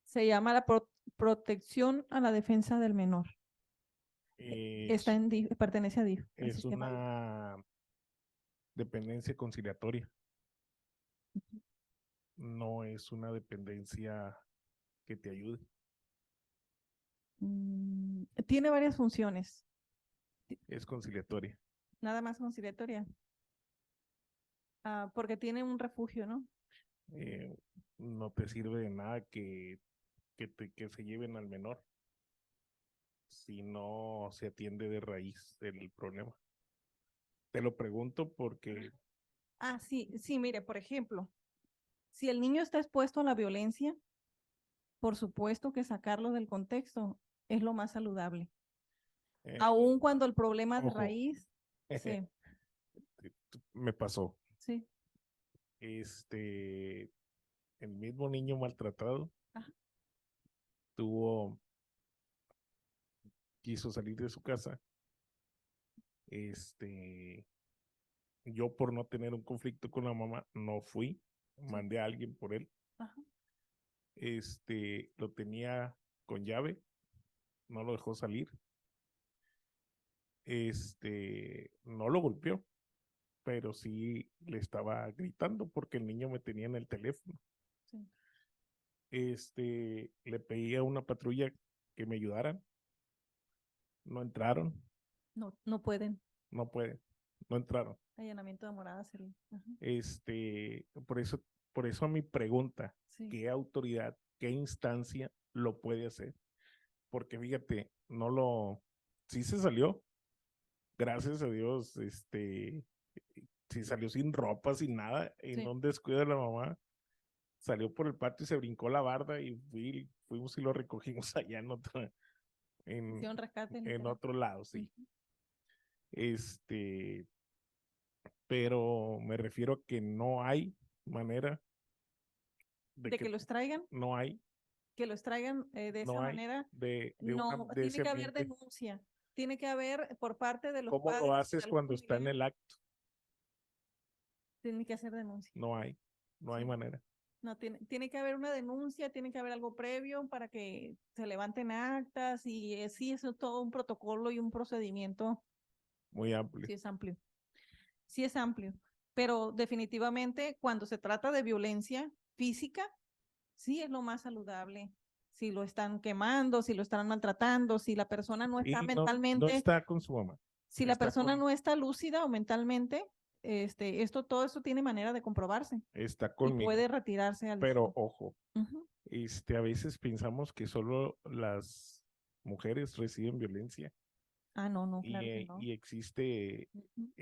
[SPEAKER 2] Se llama la protección a la defensa del menor. Está en pertenece a DIF.
[SPEAKER 4] Es una dependencia conciliatoria. No es una dependencia que te ayude.
[SPEAKER 2] Tiene varias funciones.
[SPEAKER 4] Es conciliatoria.
[SPEAKER 2] Nada más conciliatoria. Porque tiene un refugio, ¿no?
[SPEAKER 4] No te sirve de nada que se lleven al menor si no se atiende de raíz el problema. Te lo pregunto porque
[SPEAKER 2] Sí, mire, por ejemplo, si el niño está expuesto a la violencia, por supuesto que sacarlo del contexto es lo más saludable. Aun cuando el problema de
[SPEAKER 4] ojo,
[SPEAKER 2] raíz, sí,
[SPEAKER 4] me pasó.
[SPEAKER 2] sí.
[SPEAKER 4] El mismo niño maltratado
[SPEAKER 2] Ajá.
[SPEAKER 4] quiso salir de su casa. Yo por no tener un conflicto con la mamá, no fui, mandé a alguien por él.
[SPEAKER 2] Ajá.
[SPEAKER 4] Lo tenía con llave, no lo dejó salir. No lo golpeó, pero sí le estaba gritando porque el niño me tenía en el teléfono.
[SPEAKER 2] Sí.
[SPEAKER 4] Le pedí a una patrulla que me ayudaran. No entraron.
[SPEAKER 2] No pueden.
[SPEAKER 4] No pueden. No entraron.
[SPEAKER 2] Allanamiento de morada sería. Ajá.
[SPEAKER 4] Por eso a mi pregunta,
[SPEAKER 2] Sí.
[SPEAKER 4] ¿qué autoridad, qué instancia lo puede hacer? Porque fíjate, sí se salió, gracias a Dios, sí salió sin ropa, sin nada, en un descuido de la mamá, salió por el patio y se brincó la barda y fuimos y lo recogimos allá en otro lado, sí. Pero me refiero a que no hay manera
[SPEAKER 2] de que los traigan.
[SPEAKER 4] No hay.
[SPEAKER 2] Que los traigan de esa manera. Tiene que haber denuncia. Tiene que haber por parte de los
[SPEAKER 4] padres. ¿Cómo lo haces cuando está en el acto?
[SPEAKER 2] Tiene que hacer denuncia.
[SPEAKER 4] No hay manera.
[SPEAKER 2] No, tiene que haber una denuncia, tiene que haber algo previo para que se levanten actas y sí, eso es todo un protocolo y un procedimiento.
[SPEAKER 4] Muy amplio.
[SPEAKER 2] Sí es amplio. Sí es amplio. Pero definitivamente cuando se trata de violencia física, sí es lo más saludable. Si lo están quemando, si lo están maltratando, si la persona no está mentalmente.
[SPEAKER 4] No está con su mamá.
[SPEAKER 2] Si la persona no está lúcida o mentalmente, todo esto tiene manera de comprobarse
[SPEAKER 4] Está
[SPEAKER 2] y
[SPEAKER 4] conmigo.
[SPEAKER 2] puede retirarse al
[SPEAKER 4] Pero ojo,
[SPEAKER 2] Ujú.
[SPEAKER 4] a veces pensamos que solo las mujeres reciben violencia
[SPEAKER 2] No, claro que no.
[SPEAKER 4] y existe
[SPEAKER 2] Ujú.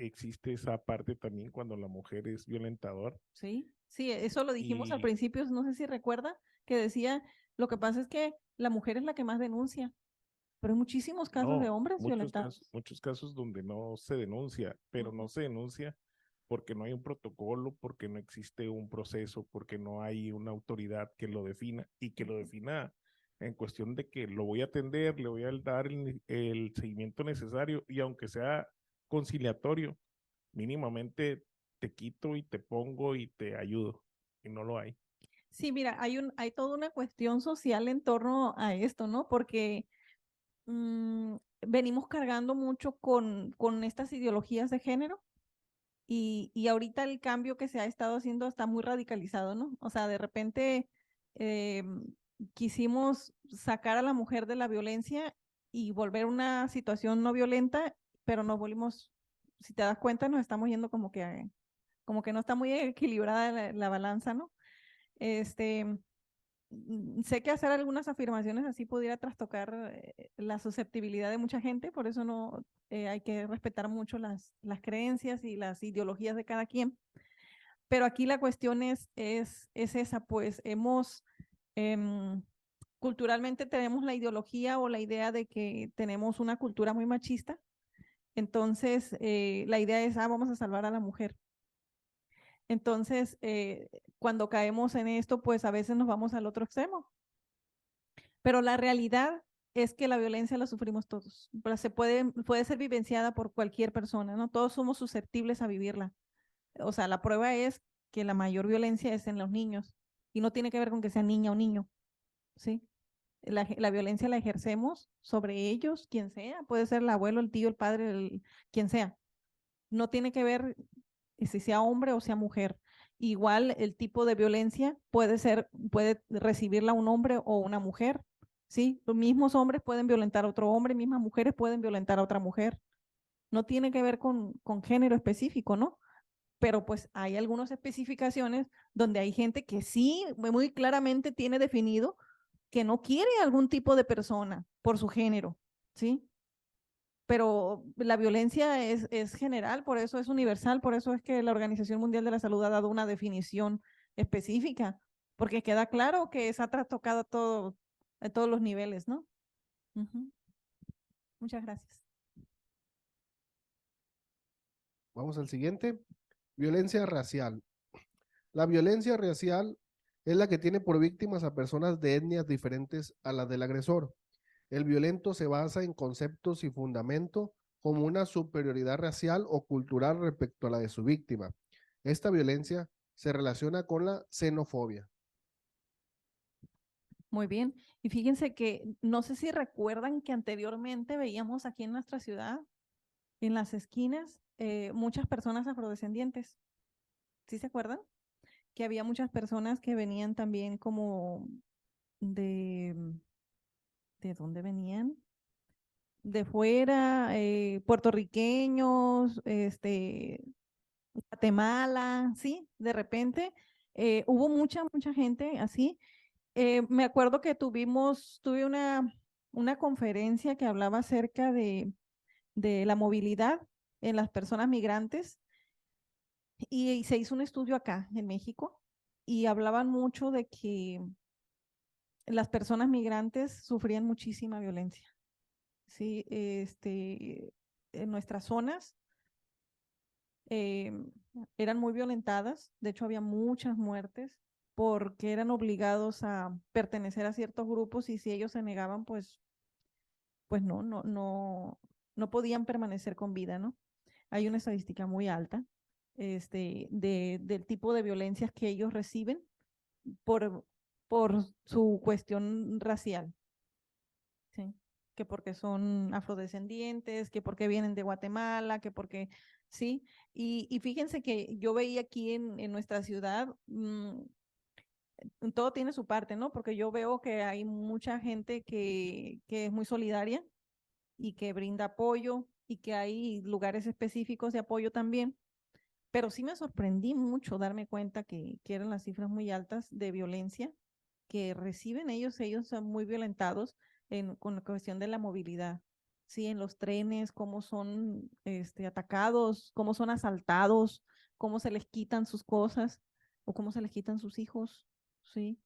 [SPEAKER 4] esa parte también cuando la mujer es violentador.
[SPEAKER 2] Sí, eso lo dijimos al
[SPEAKER 4] Y
[SPEAKER 2] principio, no sé si recuerda, que decía, lo que pasa es que la mujer es la que más denuncia, pero hay muchísimos casos de
[SPEAKER 4] no,
[SPEAKER 2] hombres violentados.
[SPEAKER 4] muchos casos donde no se denuncia, pero no
[SPEAKER 2] Ujú.
[SPEAKER 4] se denuncia porque no hay un protocolo, porque no existe un proceso, porque no hay una autoridad que lo defina y que lo defina en cuestión de que lo voy a atender, le voy a dar el seguimiento necesario y aunque sea conciliatorio, mínimamente te quito y te pongo y te ayudo y no lo hay.
[SPEAKER 2] Sí, mira, hay toda una cuestión social en torno a esto, ¿no? Porque venimos cargando mucho con estas ideologías de género y ahorita el cambio que se ha estado haciendo está muy radicalizado, ¿no? O sea, de repente eh, quisimos sacar a la mujer de la violencia y volver una situación no violenta, pero nos volvimos, si te das cuenta, nos estamos yendo como que no está muy equilibrada la balanza, ¿no? Este, sé que hacer algunas afirmaciones así pudiera trastocar la susceptibilidad de mucha gente, por eso no hay que respetar mucho las creencias y las ideologías de cada quien. Pero aquí la cuestión es esa, pues culturalmente tenemos la ideología o la idea de que tenemos una cultura muy machista, entonces la idea es, vamos a salvar a la mujer. Entonces, cuando caemos en esto, pues a veces nos vamos al otro extremo. Pero la realidad es que la violencia la sufrimos todos. Pero puede ser vivenciada por cualquier persona, ¿no? Todos somos susceptibles a vivirla. O sea, la prueba es que la mayor violencia es en los niños y no tiene que ver con que sea niña o niño, ¿sí? La violencia la ejercemos sobre ellos, quien sea, puede ser el abuelo, el tío, el padre, quien sea. No tiene que ver si sea hombre o sea mujer. Igual el tipo de violencia puede recibirla un hombre o una mujer, ¿sí? Los mismos hombres pueden violentar a otro hombre, mismas mujeres pueden violentar a otra mujer. No tiene que ver con género específico, ¿no? Pero pues hay algunas especificaciones donde hay gente que sí muy claramente tiene definido que no quiere algún tipo de persona por su género, ¿sí? Pero la violencia es general, por eso es universal, por eso es que la Organización Mundial de la Salud ha dado una definición específica, porque queda claro que esa trastocado a todos los niveles, ¿no? Ujú. Muchas gracias.
[SPEAKER 1] Vamos al siguiente. Violencia racial. La violencia racial es la que tiene por víctimas a personas de etnias diferentes a las del agresor. El violento se basa en conceptos y fundamento como una superioridad racial o cultural respecto a la de su víctima. Esta violencia se relaciona con la xenofobia.
[SPEAKER 2] Muy bien. Y fíjense que no sé si recuerdan que anteriormente veíamos aquí en nuestra ciudad, en las esquinas, muchas personas afrodescendientes. ¿Sí se acuerdan? Que había muchas personas que venían también como de, ¿de dónde venían? De fuera, puertorriqueños, Guatemala, ¿sí? De repente hubo mucha gente así. Me acuerdo que tuve una conferencia que hablaba acerca de la movilidad en las personas migrantes y se hizo un estudio acá en México y hablaban mucho de que las personas migrantes sufrían muchísima violencia. Sí, en nuestras zonas eh, eran muy violentadas, de hecho había muchas muertes porque eran obligados a pertenecer a ciertos grupos y si ellos se negaban, pues no podían permanecer con vida, ¿no? Hay una estadística muy alta del tipo de violencias que ellos reciben por, por su cuestión racial. Sí, que porque son afrodescendientes, que porque vienen de Guatemala, que porque, sí, y fíjense que yo veía aquí en nuestra ciudad, todo tiene su parte, ¿no? Porque yo veo que hay mucha gente que es muy solidaria y que brinda apoyo y que hay lugares específicos de apoyo también, pero sí me sorprendí mucho darme cuenta que eran las cifras muy altas de violencia que reciben ellos son muy violentados con la cuestión de la movilidad. Sí, en los trenes, cómo son atacados, cómo son asaltados, cómo se les quitan sus cosas o cómo se les quitan sus hijos, sí.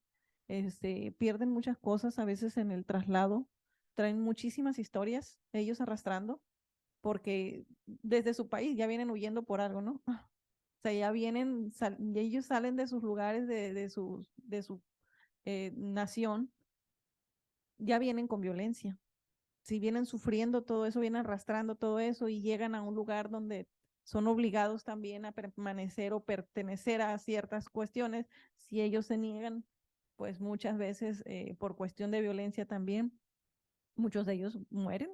[SPEAKER 2] Pierden muchas cosas a veces en el traslado, traen muchísimas historias ellos arrastrando, porque desde su país ya vienen huyendo por algo, ¿no? O sea, ya vienen, y ellos salen de sus lugares, de su nación, ya vienen con violencia. Si vienen sufriendo todo eso, vienen arrastrando todo eso y llegan a un lugar donde son obligados también a permanecer o pertenecer a ciertas cuestiones, si ellos se niegan, pues muchas veces por cuestión de violencia también, muchos de ellos mueren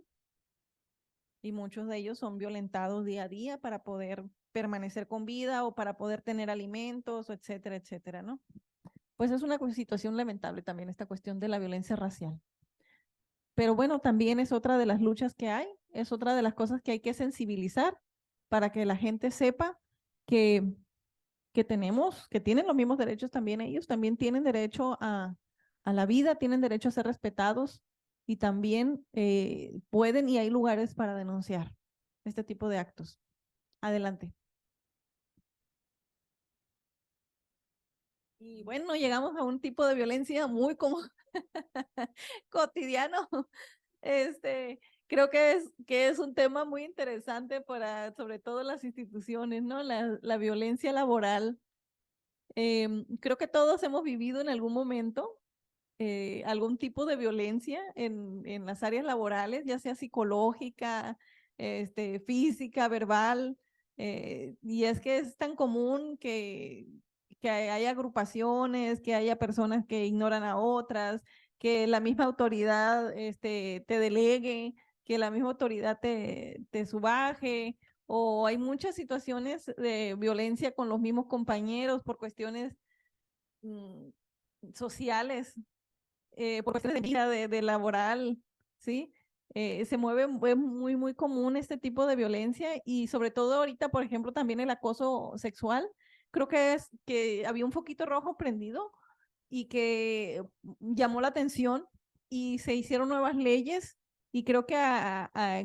[SPEAKER 2] y muchos de ellos son violentados día a día para poder permanecer con vida o para poder tener alimentos, etcétera, etcétera, ¿no? Pues es una situación lamentable también esta cuestión de la violencia racial. Pero bueno, también es otra de las luchas que hay, es otra de las cosas que hay que sensibilizar para que la gente sepa que, que tienen los mismos derechos también ellos, también tienen derecho a la vida, tienen derecho a ser respetados y también pueden y hay lugares para denunciar este tipo de actos. Adelante. Y bueno, llegamos a un tipo de violencia muy común, cotidiano. Creo que es un tema muy interesante para, sobre todo las instituciones, ¿no? La violencia laboral. Creo que todos hemos vivido en algún momento algún tipo de violencia en las áreas laborales, ya sea psicológica, física, verbal. Y es que es tan común que haya agrupaciones, que haya personas que ignoran a otras, que la misma autoridad te delegue, que la misma autoridad te subaje, o hay muchas situaciones de violencia con los mismos compañeros por cuestiones sociales, por cuestiones de vida, de laboral, ¿sí? Se mueve, es muy, muy común este tipo de violencia y sobre todo ahorita, por ejemplo, también el acoso sexual. Creo que es que había un foquito rojo prendido y que llamó la atención y se hicieron nuevas leyes y creo que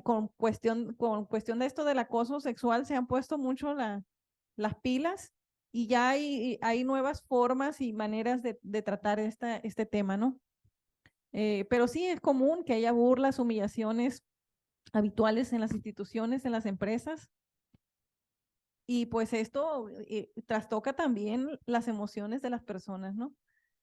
[SPEAKER 2] con cuestión de esto del acoso sexual se han puesto mucho las pilas y ya hay nuevas formas y maneras de tratar este tema, ¿no? Pero sí es común que haya burlas, humillaciones habituales en las instituciones, en las empresas. Y pues esto trastoca también las emociones de las personas, ¿no?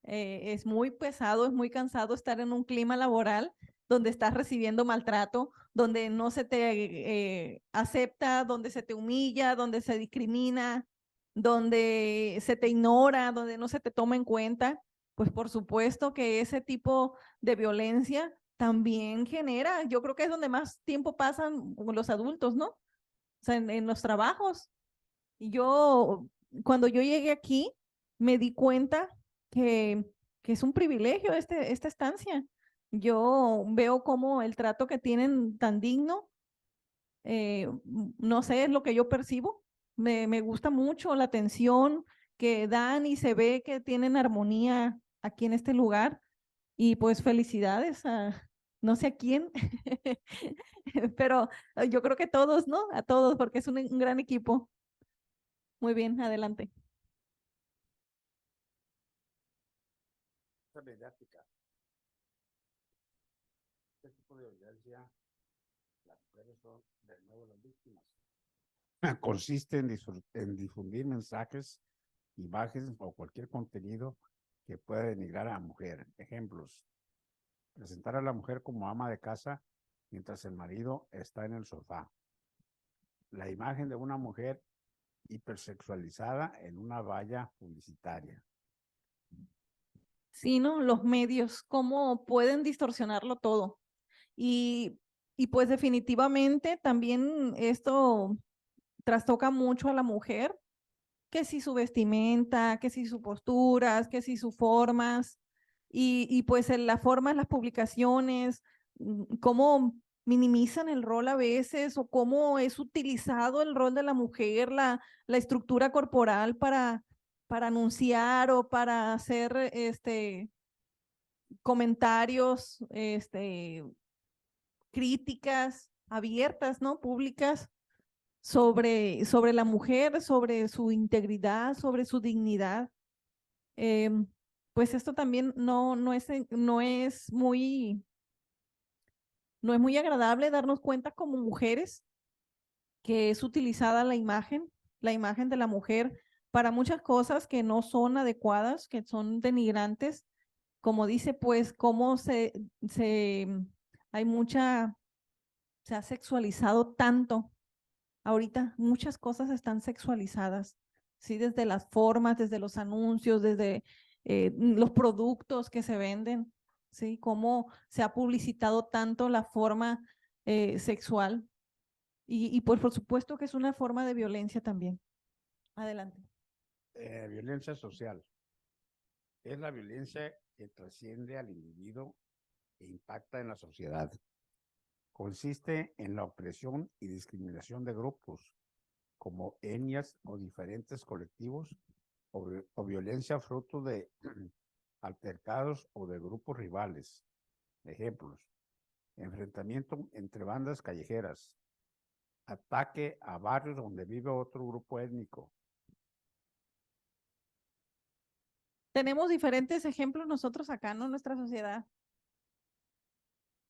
[SPEAKER 2] Es muy pesado, es muy cansado estar en un clima laboral donde estás recibiendo maltrato, donde no se te acepta, donde se te humilla, donde se discrimina, donde se te ignora, donde no se te toma en cuenta. Pues por supuesto que ese tipo de violencia también genera, yo creo que es donde más tiempo pasan los adultos, ¿no? O sea, en los trabajos. Yo, cuando yo llegué aquí, me di cuenta que, que es un privilegio esta estancia. Yo veo como el trato que tienen tan digno, no sé, es lo que yo percibo. Me gusta mucho la atención que dan y se ve que tienen armonía aquí en este lugar. Y pues felicidades a no sé a quién, pero yo creo que todos, ¿no? A todos, porque es un gran equipo. Muy bien, adelante.
[SPEAKER 3] Esta mediática, este tipo de violencia, las mujeres son de nuevo las víctimas. Consiste en difundir mensajes, imágenes o cualquier contenido que pueda denigrar a la mujer. Ejemplos: presentar a la mujer como ama de casa mientras el marido está en el sofá. La imagen de una mujer hipersexualizada en una valla publicitaria.
[SPEAKER 2] Sí, ¿no? Los medios, cómo pueden distorsionarlo todo. Y, y pues definitivamente también esto trastoca mucho a la mujer, que si su vestimenta, que si sus posturas, que si sus formas, y pues en las formas, las publicaciones, cómo minimizan el rol a veces o cómo es utilizado el rol de la mujer, la estructura corporal para anunciar o para hacer comentarios, críticas abiertas, ¿no? Públicas sobre la mujer, sobre su integridad, sobre su dignidad. Pues esto también no es muy agradable darnos cuenta como mujeres que es utilizada la imagen de la mujer para muchas cosas que no son adecuadas, que son denigrantes. Como dice, pues, cómo hay se ha sexualizado tanto. Ahorita muchas cosas están sexualizadas, ¿sí? Desde las formas, desde los anuncios, desde los productos que se venden, ¿sí? Cómo se ha publicitado tanto la forma sexual. Y pues por supuesto que es una forma de violencia también. Adelante.
[SPEAKER 3] Violencia social. Es la violencia que trasciende al individuo e impacta en la sociedad. Consiste en la opresión y discriminación de grupos, como etnias o diferentes colectivos, o violencia fruto de altercados o de grupos rivales. Ejemplos: enfrentamiento entre bandas callejeras, ataque a barrios donde vive otro grupo étnico.
[SPEAKER 2] Tenemos diferentes ejemplos nosotros acá, ¿no? En nuestra sociedad.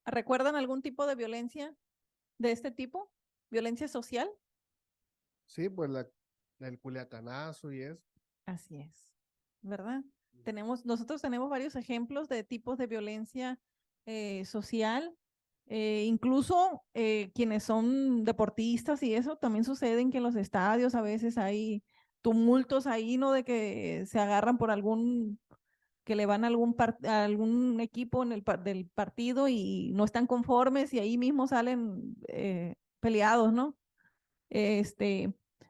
[SPEAKER 2] ¿Recuerdan algún tipo de violencia de este tipo? ¿Violencia social?
[SPEAKER 1] Sí, pues el culiacanazo y eso.
[SPEAKER 2] Así es, ¿verdad? Nosotros tenemos varios ejemplos de tipos de violencia social. Incluso quienes son deportistas y eso, también suceden que en los estadios a veces hay tumultos ahí, ¿no? De que se agarran por que le van a algún equipo del partido y no están conformes y ahí mismo salen peleados, ¿no?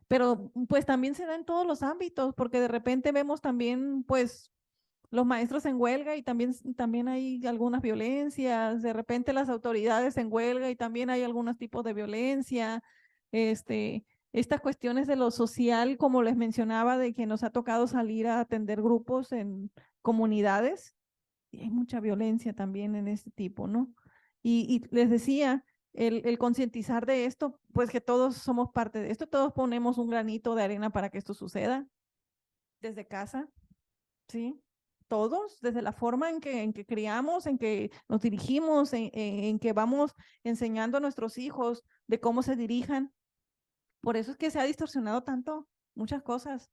[SPEAKER 2] Pero pues también se da en todos los ámbitos, porque de repente vemos también pues los maestros en huelga y también hay algunas violencias, de repente las autoridades en huelga y también hay algunos tipos de violencia, estas cuestiones de lo social, como les mencionaba, de que nos ha tocado salir a atender grupos en comunidades, y hay mucha violencia también en este tipo, ¿no? Y les decía, el concientizar de esto, pues que todos somos parte de esto, todos ponemos un granito de arena para que esto suceda, desde casa, ¿sí? Todos, desde la forma en que criamos, en que nos dirigimos, en que vamos enseñando a nuestros hijos de cómo se dirijan. Por eso es que se ha distorsionado tanto muchas cosas,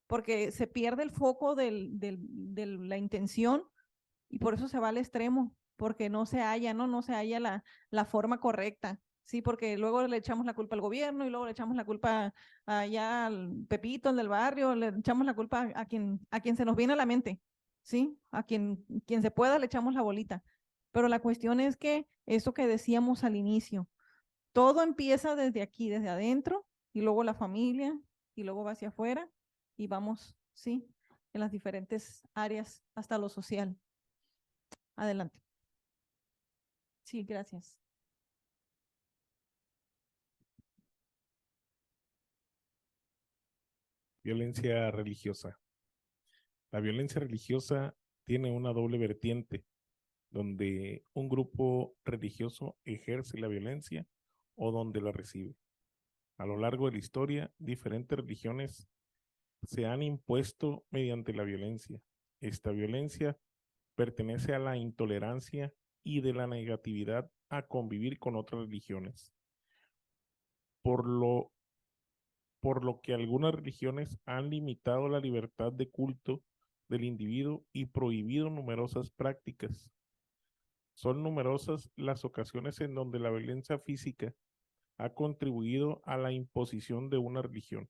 [SPEAKER 2] porque se pierde el foco de la intención y por eso se va al extremo, porque no se halla, ¿no? No se halla la forma correcta, ¿sí? Porque luego le echamos la culpa al gobierno y luego le echamos la culpa allá al Pepito, el del barrio, le echamos la culpa a quien se nos viene a la mente, ¿sí? A quien se pueda le echamos la bolita. Pero la cuestión es que eso que decíamos al inicio, todo empieza desde aquí, desde adentro, y luego la familia, y luego va hacia afuera, y vamos, ¿sí? En las diferentes áreas hasta lo social. Adelante. Sí, gracias.
[SPEAKER 4] Violencia religiosa. La violencia religiosa tiene una doble vertiente, donde un grupo religioso ejerce la violencia o donde la recibe. A lo largo de la historia, diferentes religiones se han impuesto mediante la violencia. Esta violencia pertenece a la intolerancia y de la negatividad a convivir con otras religiones, por lo que algunas religiones han limitado la libertad de culto del individuo y prohibido numerosas prácticas. Son numerosas las ocasiones en donde la violencia física ha contribuido a la imposición de una religión.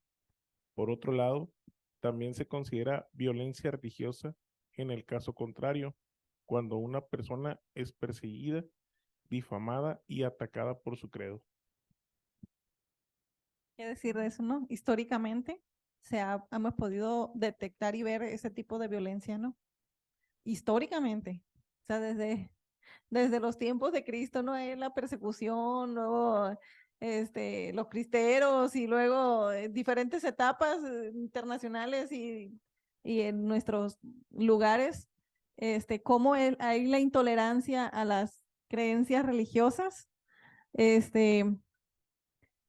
[SPEAKER 4] Por otro lado, también se considera violencia religiosa en el caso contrario, cuando una persona es perseguida, difamada y atacada por su credo.
[SPEAKER 2] ¿Qué decir de eso, no? Históricamente hemos podido detectar y ver ese tipo de violencia, ¿no? Históricamente. O sea, desde los tiempos de Cristo, ¿no? La persecución, luego los cristeros y luego diferentes etapas internacionales y en nuestros lugares, cómo hay la intolerancia a las creencias religiosas,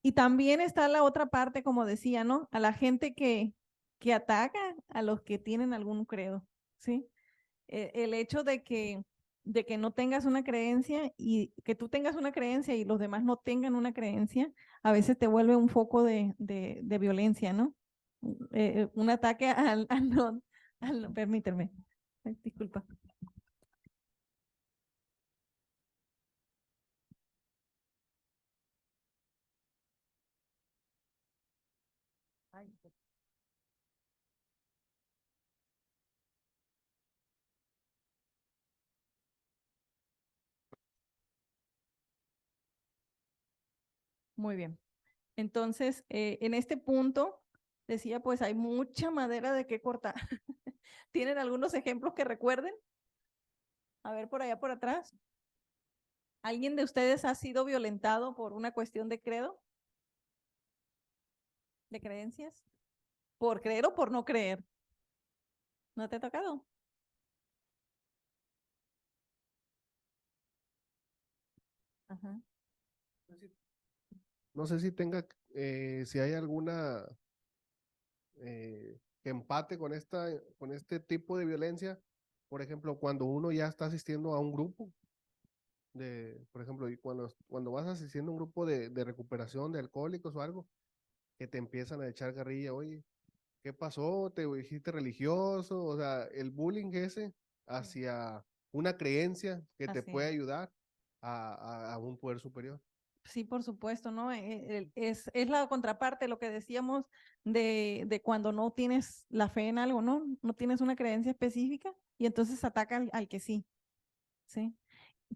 [SPEAKER 2] y también está la otra parte, como decía, ¿no? A la gente que ataca a los que tienen algún credo, ¿sí? El hecho de que no tengas una creencia y que tú tengas una creencia y los demás no tengan una creencia, a veces te vuelve un foco de violencia, ¿no? Un ataque permíteme, ay, disculpa. Ay, muy bien. Entonces, en este punto, decía, pues hay mucha madera de qué cortar. ¿Tienen algunos ejemplos que recuerden? A ver, por allá por atrás. ¿Alguien de ustedes ha sido violentado por una cuestión de credo? ¿De creencias? ¿Por creer o por no creer? ¿No te ha tocado? Ajá.
[SPEAKER 1] No sé si tenga, si hay alguna que empate con este tipo de violencia. Por ejemplo, cuando uno ya está asistiendo a un grupo por ejemplo, y cuando vas asistiendo a un grupo de recuperación de alcohólicos o algo, que te empiezan a echar carrilla, oye, ¿qué pasó? ¿Te dijiste religioso? O sea, el bullying ese hacia una creencia que te
[SPEAKER 2] Así
[SPEAKER 1] puede
[SPEAKER 2] es.
[SPEAKER 1] ayudar a un poder superior.
[SPEAKER 2] Sí, por supuesto, ¿no? Es la contraparte, lo que decíamos de cuando no tienes la fe en algo, ¿no? No tienes una creencia específica y entonces ataca al que sí, ¿sí?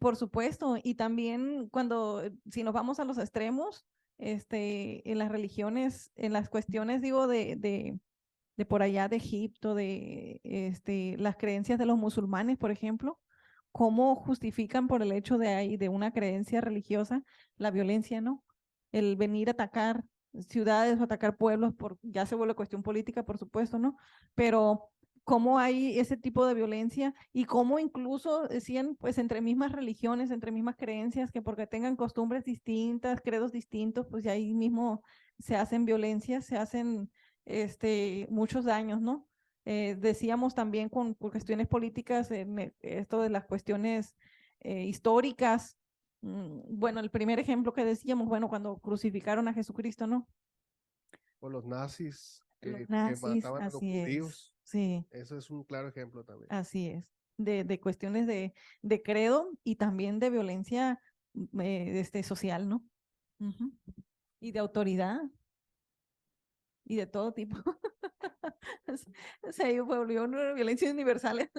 [SPEAKER 2] Por supuesto, y también cuando, si nos vamos a los extremos, en las religiones, en las cuestiones, digo, de por allá de Egipto, las creencias de los musulmanes, por ejemplo, cómo justifican por el hecho de una creencia religiosa la violencia, ¿no? El venir a atacar ciudades o atacar pueblos, ya se vuelve cuestión política, por supuesto, ¿no? Pero cómo hay ese tipo de violencia y cómo incluso decían, pues entre mismas religiones, entre mismas creencias, que porque tengan costumbres distintas, credos distintos, pues ya ahí mismo se hacen violencias, se hacen muchos daños, ¿no? Decíamos también por cuestiones políticas, esto de las cuestiones históricas. Bueno, el primer ejemplo que decíamos, bueno, cuando crucificaron a Jesucristo, ¿no?
[SPEAKER 1] O los nazis
[SPEAKER 2] Los
[SPEAKER 1] que
[SPEAKER 2] nazis,
[SPEAKER 1] mataban a los
[SPEAKER 2] así es,
[SPEAKER 1] judíos.
[SPEAKER 2] sí,
[SPEAKER 1] Eso es un claro ejemplo también.
[SPEAKER 2] así es. De cuestiones de credo y también de violencia social, ¿no? Ujú. Y de autoridad y de todo tipo. Se volvió una violencia universal.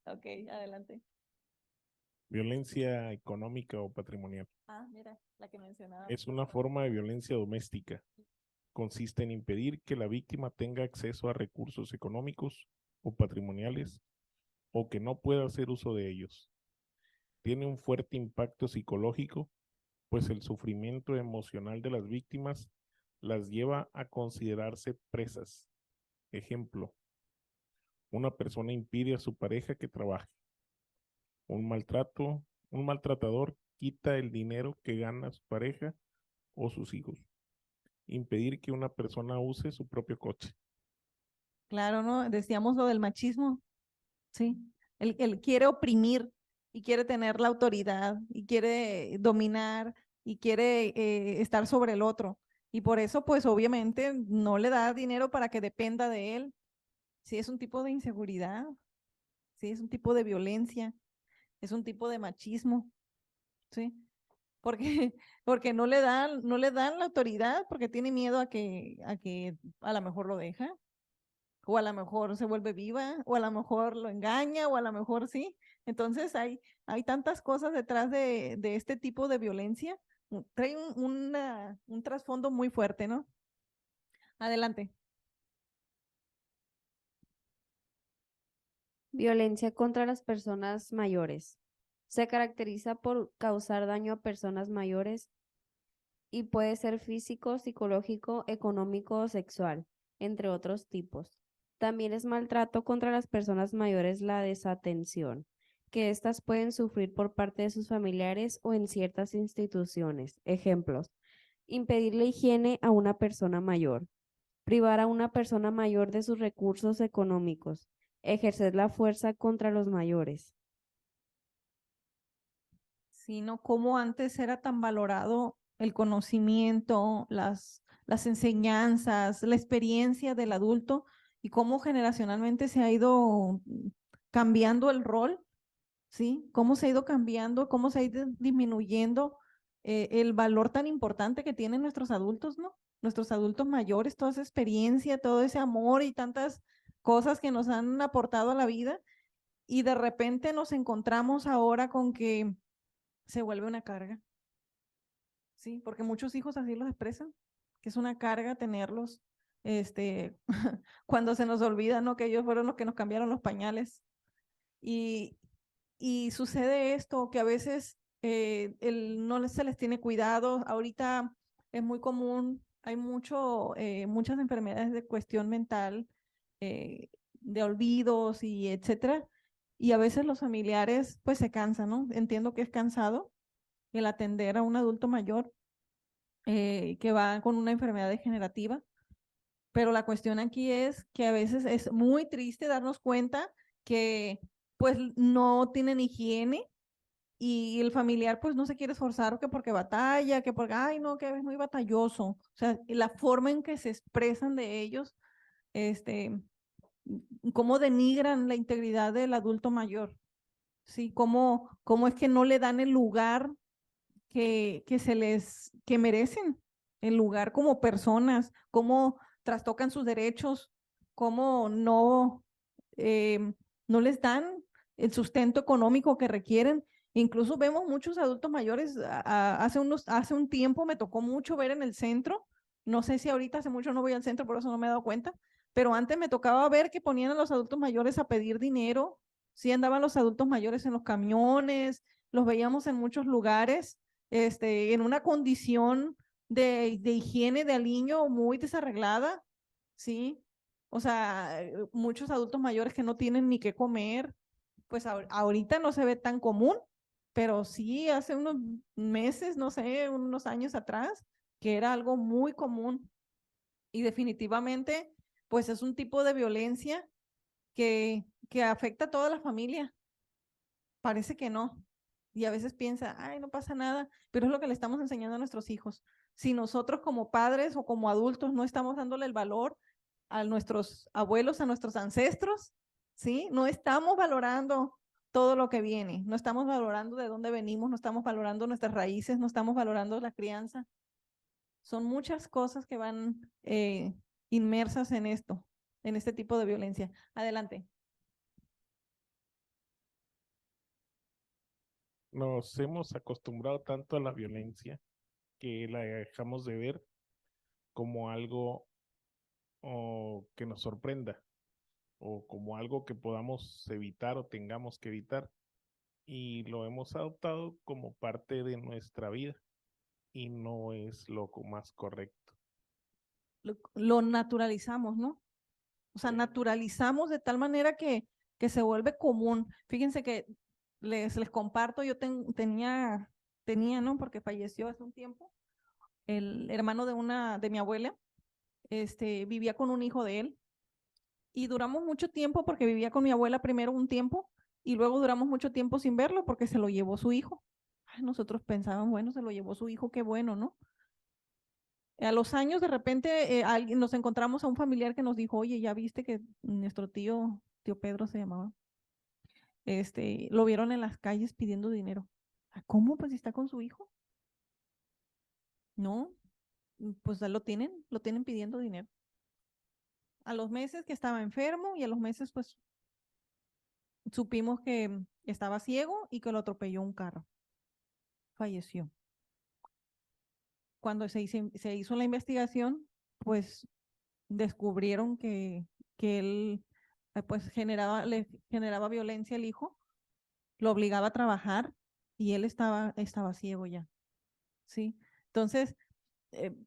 [SPEAKER 2] Ok, adelante.
[SPEAKER 4] Violencia económica o patrimonial.
[SPEAKER 2] Ah, mira, la que mencionaba.
[SPEAKER 4] Es una forma de violencia doméstica. Consiste en impedir que la víctima tenga acceso a recursos económicos o patrimoniales o que no pueda hacer uso de ellos. Tiene un fuerte impacto psicológico, pues el sufrimiento emocional de las víctimas las lleva a considerarse presas. Ejemplo, una persona impide a su pareja que trabaje. Un maltratador quita el dinero que gana su pareja o sus hijos. Impedir que una persona use su propio coche.
[SPEAKER 2] Claro, ¿no? Decíamos lo del machismo, sí. Él quiere oprimir y quiere tener la autoridad y quiere dominar y quiere estar sobre el otro. Y por eso, pues obviamente no le da dinero para que dependa de él. Sí, es un tipo de inseguridad, sí, es un tipo de violencia, es un tipo de machismo, sí. Porque, porque no le dan la autoridad porque tiene miedo a que a lo mejor lo deja, o a lo mejor se vuelve viva, o a lo mejor lo engaña, o a lo mejor sí. Entonces hay tantas cosas detrás de este tipo de violencia. Trae un trasfondo muy fuerte, ¿no? Adelante.
[SPEAKER 5] Violencia contra las personas mayores. Se caracteriza por causar daño a personas mayores y puede ser físico, psicológico, económico o sexual, entre otros tipos. También es maltrato contra las personas mayores la desatención, que éstas pueden sufrir por parte de sus familiares o en ciertas instituciones. Ejemplos: impedir la higiene a una persona mayor, privar a una persona mayor de sus recursos económicos, ejercer la fuerza contra los mayores.
[SPEAKER 2] Sino cómo antes era tan valorado el conocimiento, las enseñanzas, la experiencia del adulto y cómo generacionalmente se ha ido cambiando el rol, ¿sí? Cómo se ha ido cambiando, cómo se ha ido disminuyendo el valor tan importante que tienen nuestros adultos, ¿no? Nuestros adultos mayores, toda esa experiencia, todo ese amor y tantas cosas que nos han aportado a la vida. Y de repente nos encontramos ahora con que se vuelve una carga, ¿sí? Porque muchos hijos así los expresan, que es una carga tenerlos, cuando se nos olvida, ¿no? Que ellos fueron los que nos cambiaron los pañales. Y, y sucede esto, que a veces no se les tiene cuidado. Ahorita es muy común, hay muchas enfermedades de cuestión mental, de olvidos y etcétera. Y a veces los familiares pues se cansan, ¿no? Entiendo que es cansado el atender a un adulto mayor que va con una enfermedad degenerativa, pero la cuestión aquí es que a veces es muy triste darnos cuenta que pues no tienen higiene y el familiar pues no se quiere esforzar que porque batalla, que porque, ay no, que es muy batalloso. O sea, la forma en que se expresan de ellos, cómo denigran la integridad del adulto mayor, ¿sí? Cómo es que no le dan el lugar que merecen, el lugar como personas, cómo trastocan sus derechos, cómo no les dan el sustento económico que requieren. Incluso vemos muchos adultos mayores, hace un tiempo me tocó mucho ver en el centro, no sé si ahorita hace mucho no voy al centro, por eso no me he dado cuenta, pero antes me tocaba ver que ponían a los adultos mayores a pedir dinero, sí andaban los adultos mayores en los camiones, los veíamos en muchos lugares, en una condición de higiene de aliño muy desarreglada, ¿sí? O sea, muchos adultos mayores que no tienen ni qué comer, pues ahorita no se ve tan común, pero sí hace unos meses, no sé, unos años atrás, que era algo muy común. Y definitivamente, pues es un tipo de violencia que afecta a toda la familia. Parece que no. Y a veces piensa, ay, no pasa nada, pero es lo que le estamos enseñando a nuestros hijos. Si nosotros como padres o como adultos no estamos dándole el valor a nuestros abuelos, a nuestros ancestros, ¿sí? No estamos valorando todo lo que viene, no estamos valorando de dónde venimos, no estamos valorando nuestras raíces, no estamos valorando la crianza. Son muchas cosas que van inmersas en esto, en este tipo de violencia. Adelante.
[SPEAKER 4] Nos hemos acostumbrado tanto a la violencia que la dejamos de ver como algo que nos sorprenda o como algo que podamos evitar o tengamos que evitar. Y lo hemos adoptado como parte de nuestra vida y no es lo más correcto.
[SPEAKER 2] Lo naturalizamos, ¿no? O sea, naturalizamos de tal manera que se vuelve común. Fíjense que les comparto, yo tenía, ¿no? Porque falleció hace un tiempo, el hermano de mi abuela, vivía con un hijo de él y duramos mucho tiempo porque vivía con mi abuela primero un tiempo y luego duramos mucho tiempo sin verlo porque se lo llevó su hijo. Ay, nosotros pensábamos, bueno, se lo llevó su hijo, qué bueno, ¿no? A los años, de repente, nos encontramos a un familiar que nos dijo, oye, ya viste que nuestro tío Pedro se llamaba, lo vieron en las calles pidiendo dinero. "Ah, ¿cómo? Pues si está con su hijo. No, pues ya lo tienen pidiendo dinero. A los meses que estaba enfermo y a los meses, pues, supimos que estaba ciego y que lo atropelló un carro. Falleció. Cuando se hizo la investigación, pues descubrieron que él pues le generaba violencia al hijo, lo obligaba a trabajar y él estaba ciego ya, ¿sí? Entonces,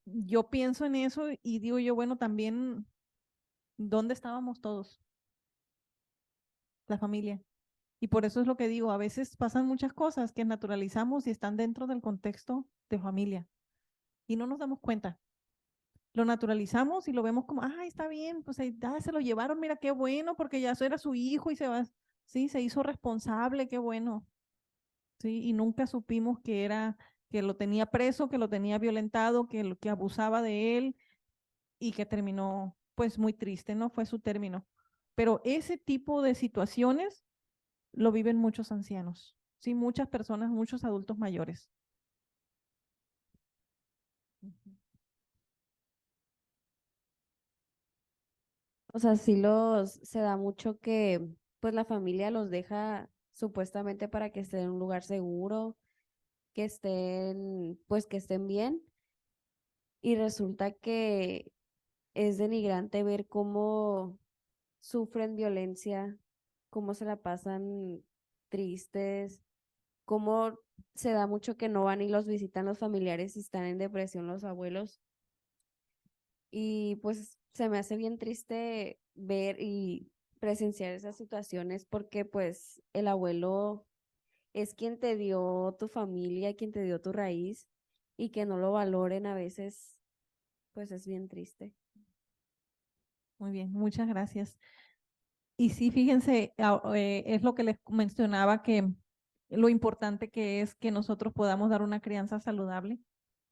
[SPEAKER 2] yo pienso en eso y digo yo, bueno, también, ¿dónde estábamos todos? La familia. Y por eso es lo que digo, a veces pasan muchas cosas que naturalizamos y están dentro del contexto de familia y no nos damos cuenta. Lo naturalizamos y lo vemos como, ay, está bien, pues ahí, se lo llevaron, mira qué bueno, porque ya eso era su hijo y se va, sí, se hizo responsable, qué bueno, sí, y nunca supimos que era, que lo tenía preso, que lo tenía violentado, que abusaba de él y que terminó, pues muy triste, ¿no? Fue su término. Pero ese tipo de situaciones lo viven muchos ancianos, sí, muchas personas, muchos adultos mayores.
[SPEAKER 5] O sea, se da mucho que pues la familia los deja supuestamente para que estén en un lugar seguro, que estén bien, y resulta que es denigrante ver cómo sufren violencia, cómo se la pasan tristes, cómo se da mucho que no van y los visitan los familiares y están en depresión los abuelos. Y pues se me hace bien triste ver y presenciar esas situaciones porque pues el abuelo es quien te dio tu familia, quien te dio tu raíz y que no lo valoren a veces, pues es bien triste.
[SPEAKER 2] Muy bien, muchas gracias. Y sí, fíjense, es lo que les mencionaba, que lo importante que es que nosotros podamos dar una crianza saludable,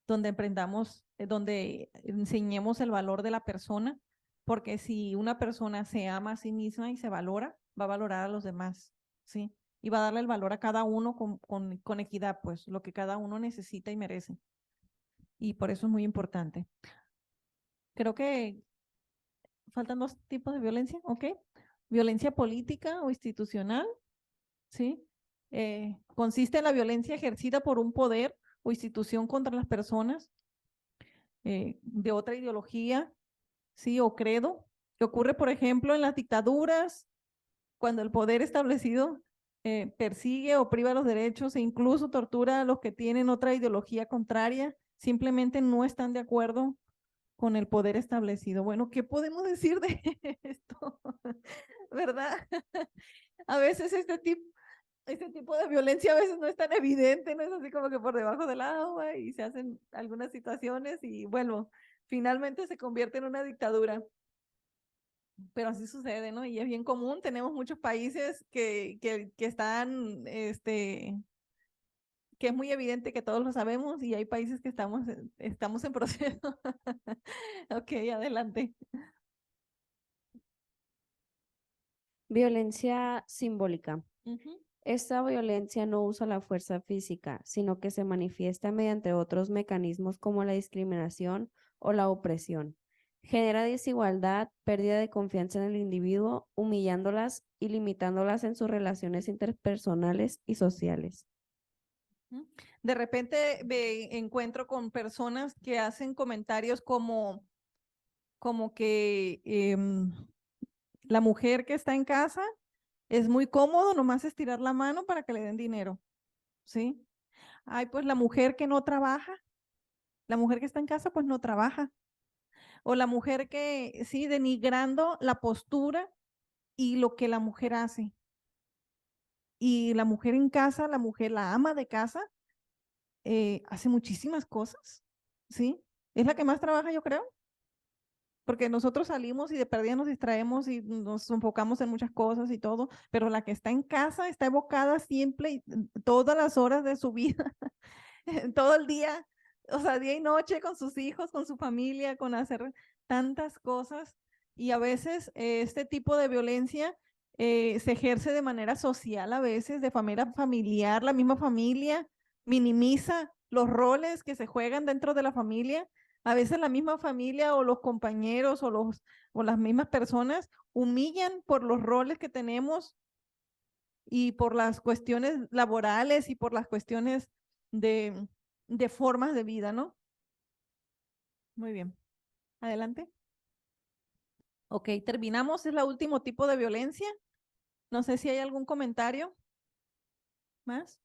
[SPEAKER 2] donde aprendamos, donde enseñemos el valor de la persona, porque si una persona se ama a sí misma y se valora, va a valorar a los demás, ¿sí? Y va a darle el valor a cada uno con equidad, pues, lo que cada uno necesita y merece. Y por eso es muy importante. Creo que faltan dos tipos de violencia, ¿ok? Violencia política o institucional, ¿sí? Consiste en la violencia ejercida por un poder o institución contra las personas de otra ideología, ¿sí? O credo, que ocurre, por ejemplo, en las dictaduras, cuando el poder establecido persigue o priva los derechos e incluso tortura a los que tienen otra ideología contraria, simplemente no están de acuerdo con el poder establecido. Bueno, ¿qué podemos decir de esto? ¿Verdad? A veces este tipo de violencia a veces no es tan evidente, no es así como que por debajo del agua y se hacen algunas situaciones y bueno, finalmente se convierte en una dictadura. Pero así sucede, ¿no? Y es bien común, tenemos muchos países que están, que es muy evidente que todos lo sabemos y hay países que estamos en proceso. Ok, adelante.
[SPEAKER 5] Violencia simbólica.
[SPEAKER 2] Ujú.
[SPEAKER 5] Esta violencia no usa la fuerza física, sino que se manifiesta mediante otros mecanismos como la discriminación o la opresión. Genera desigualdad, pérdida de confianza en el individuo, humillándolas y limitándolas en sus relaciones interpersonales y sociales.
[SPEAKER 2] De repente me encuentro con personas que hacen comentarios como que la mujer que está en casa es muy cómodo nomás estirar la mano para que le den dinero, ¿sí? Ay, pues la mujer que no trabaja, la mujer que está en casa pues no trabaja. O la mujer que, sí, denigrando la postura y lo que la mujer hace. Y la mujer en casa, la mujer, la ama de casa, hace muchísimas cosas, ¿sí? Es la que más trabaja, yo creo, porque nosotros salimos y de perdida nos distraemos y nos enfocamos en muchas cosas y todo, pero la que está en casa está evocada siempre y todas las horas de su vida, todo el día, o sea, día y noche con sus hijos, con su familia, con hacer tantas cosas. Y a veces este tipo de violencia se ejerce de manera social, a veces de manera familiar, la misma familia minimiza los roles que se juegan dentro de la familia. A veces la misma familia o los compañeros o las mismas personas humillan por los roles que tenemos y por las cuestiones laborales y por las cuestiones de, de formas de vida, ¿no? Muy bien. Adelante. Ok, terminamos. Es el último tipo de violencia. No sé si hay algún comentario más.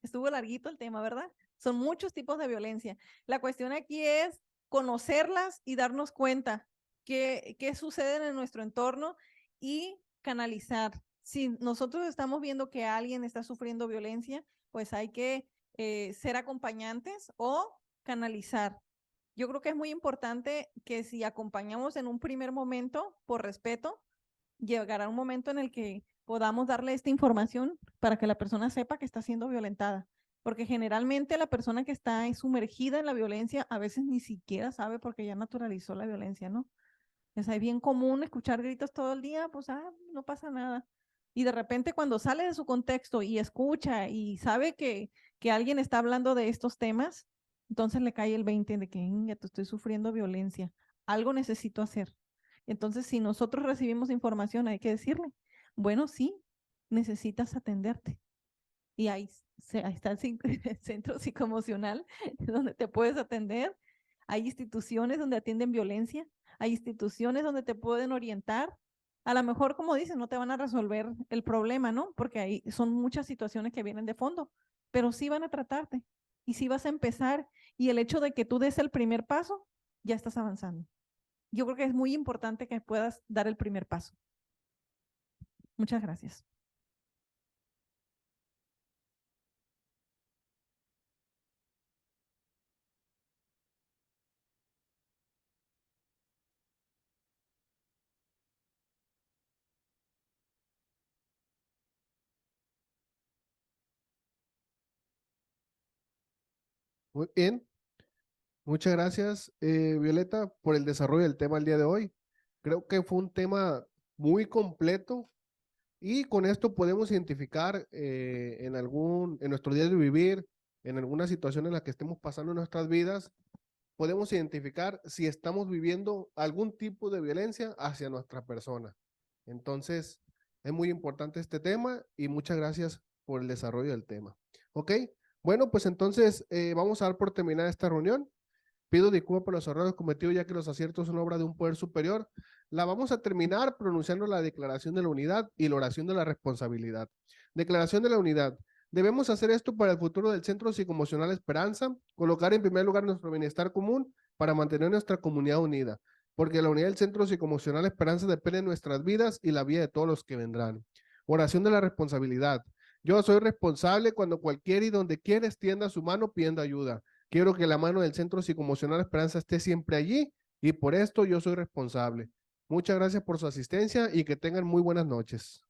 [SPEAKER 2] Estuvo larguito el tema, ¿verdad? Son muchos tipos de violencia. La cuestión aquí es conocerlas y darnos cuenta qué sucede en nuestro entorno y canalizar. Si nosotros estamos viendo que alguien está sufriendo violencia, pues hay que ser acompañantes o canalizar. Yo creo que es muy importante que si acompañamos en un primer momento, por respeto, llegará un momento en el que podamos darle esta información para que la persona sepa que está siendo violentada. Porque generalmente la persona que está sumergida en la violencia a veces ni siquiera sabe porque ya naturalizó la violencia, ¿no? Es bien común escuchar gritos todo el día, pues no pasa nada. Y de repente cuando sale de su contexto y escucha y sabe que alguien está hablando de estos temas, entonces le cae el 20 de que ya te estoy sufriendo violencia, algo necesito hacer. Entonces, si nosotros recibimos información, hay que decirle, bueno, sí, necesitas atenderte. Y ahí está el centro psicoemocional donde te puedes atender. Hay instituciones donde atienden violencia. Hay instituciones donde te pueden orientar. A lo mejor, como dicen, no te van a resolver el problema, ¿no? Porque ahí son muchas situaciones que vienen de fondo, pero sí van a tratarte y sí vas a empezar. Y el hecho de que tú des el primer paso, ya estás avanzando. Yo creo que es muy importante que puedas dar el primer paso. Muchas gracias.
[SPEAKER 1] Muy bien. Muchas gracias, Violeta, por el desarrollo del tema el día de hoy. Creo que fue un tema muy completo y con esto podemos identificar en nuestro día de vivir, en alguna situación en la que estemos pasando en nuestras vidas, podemos identificar si estamos viviendo algún tipo de violencia hacia nuestra persona. Entonces, es muy importante este tema y muchas gracias por el desarrollo del tema. ¿Ok? Bueno, pues entonces vamos a dar por terminada esta reunión. Pido disculpas por los errores cometidos, ya que los aciertos son obra de un poder superior. La vamos a terminar pronunciando la declaración de la unidad y la oración de la responsabilidad. Declaración de la unidad. Debemos hacer esto para el futuro del Centro Psicoemocional Esperanza, colocar en primer lugar nuestro bienestar común para mantener nuestra comunidad unida, porque la unidad del Centro Psicoemocional Esperanza depende de nuestras vidas y la vida de todos los que vendrán. Oración de la responsabilidad. Yo soy responsable cuando cualquier y donde quiera extienda su mano pidiendo ayuda. Quiero que la mano del Centro Psicoemocional Esperanza esté siempre allí y por esto yo soy responsable. Muchas gracias por su asistencia y que tengan muy buenas noches.